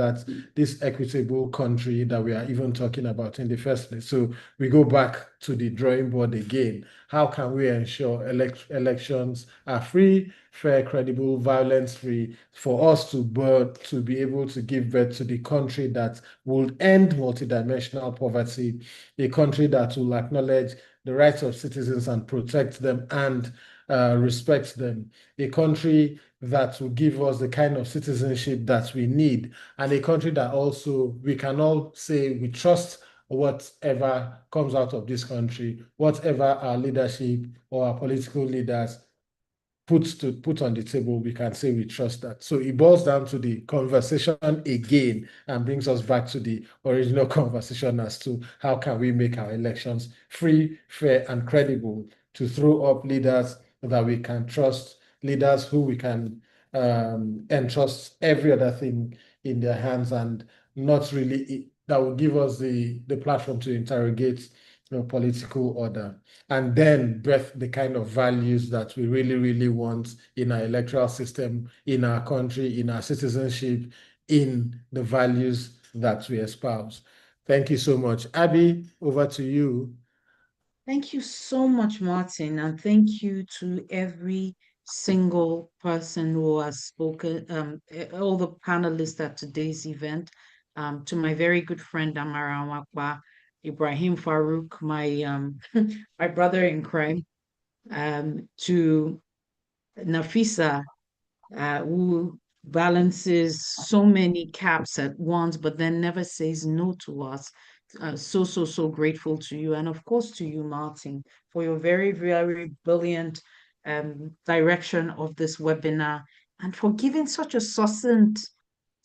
this equitable country that we are even talking about in the first place. So we go back to the drawing board again. How can we ensure elections are free, fair, credible, violence-free, for us to be able to give birth to the country that will end multidimensional poverty, a country that will acknowledge the rights of citizens and protect them and respect them, a country that will give us the kind of citizenship that we need, and a country that also we can all say we trust whatever comes out of this country, whatever our leadership or our political leaders put on the table, we can say we trust that. So it boils down to the conversation again and brings us back to the original conversation as to how can we make our elections free, fair, and credible, to throw up leaders that we can trust, leaders who we can entrust every other thing in their hands, and not really that will give us the platform to interrogate political order, and then birth the kind of values that we really, really want in our electoral system, in our country, in our citizenship, in the values that we espouse. Thank you so much. Abby, over to you. Thank you so much, Martin, and thank you to every single person who has spoken, all the panelists at today's event, to my very good friend Amara Wakba, Ibrahim Farouk, my my brother in crime, to Nafisa, who balances so many caps at once, but then never says no to us. So grateful to you. And of course to you, Martin, for your very, very brilliant direction of this webinar, and for giving such a succinct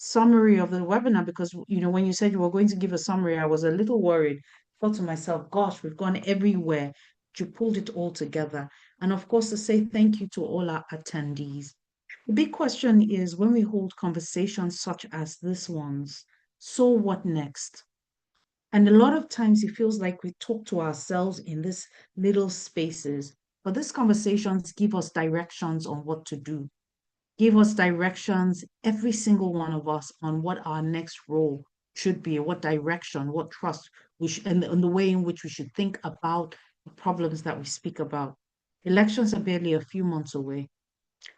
summary of the webinar, because, you know, when you said you were going to give a summary, I was a little worried. I thought to myself, gosh, we've gone everywhere. You pulled it all together. And of course, to say thank you to all our attendees. The big question is, when we hold conversations such as this ones, so what next? And a lot of times it feels like we talk to ourselves in these little spaces, but these conversations give us directions on what to do, give us directions, every single one of us, on what our next role should be, what direction, what trust we should, and the way in which we should think about the problems that we speak about. Elections are barely a few months away.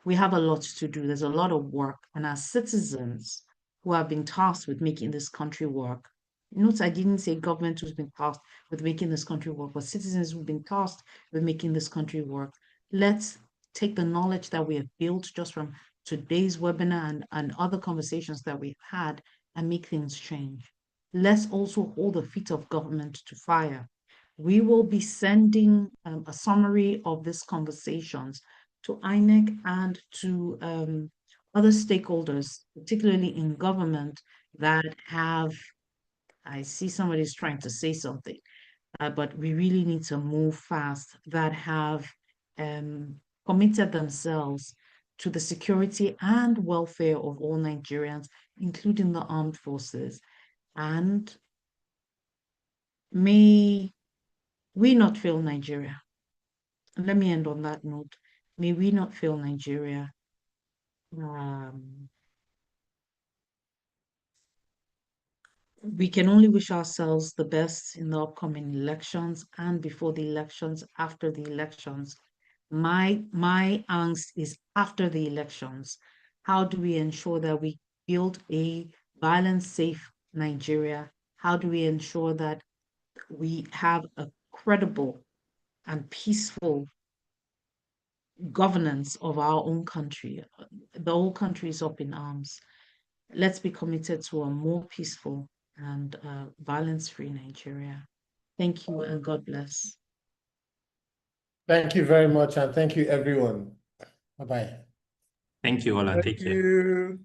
We have a lot to do. There's a lot of work. And as citizens who have been tasked with making this country work, note I didn't say government who's been tasked with making this country work, but citizens who've been tasked with making this country work. Let's take the knowledge that we have built just from today's webinar and other conversations that we've had and make things change. Let's also hold the feet of government to fire. We will be sending a summary of these conversations to INEC and to other stakeholders, particularly in government, that have, I see somebody's trying to say something, but we really need to move fast, that have committed themselves to the security and welfare of all Nigerians, including the armed forces. And may we not fail Nigeria. Let me end on that note. May we not fail Nigeria. We can only wish ourselves the best in the upcoming elections and before the elections, after the elections. My angst is after the elections. How do we ensure that we build a violence-safe Nigeria? How do we ensure that we have a credible and peaceful governance of our own country? The whole country is up in arms. Let's be committed to a more peaceful and violence-free Nigeria. Thank you and God bless. Thank you very much, and thank you, everyone. Bye-bye. Thank you all, and take care. you.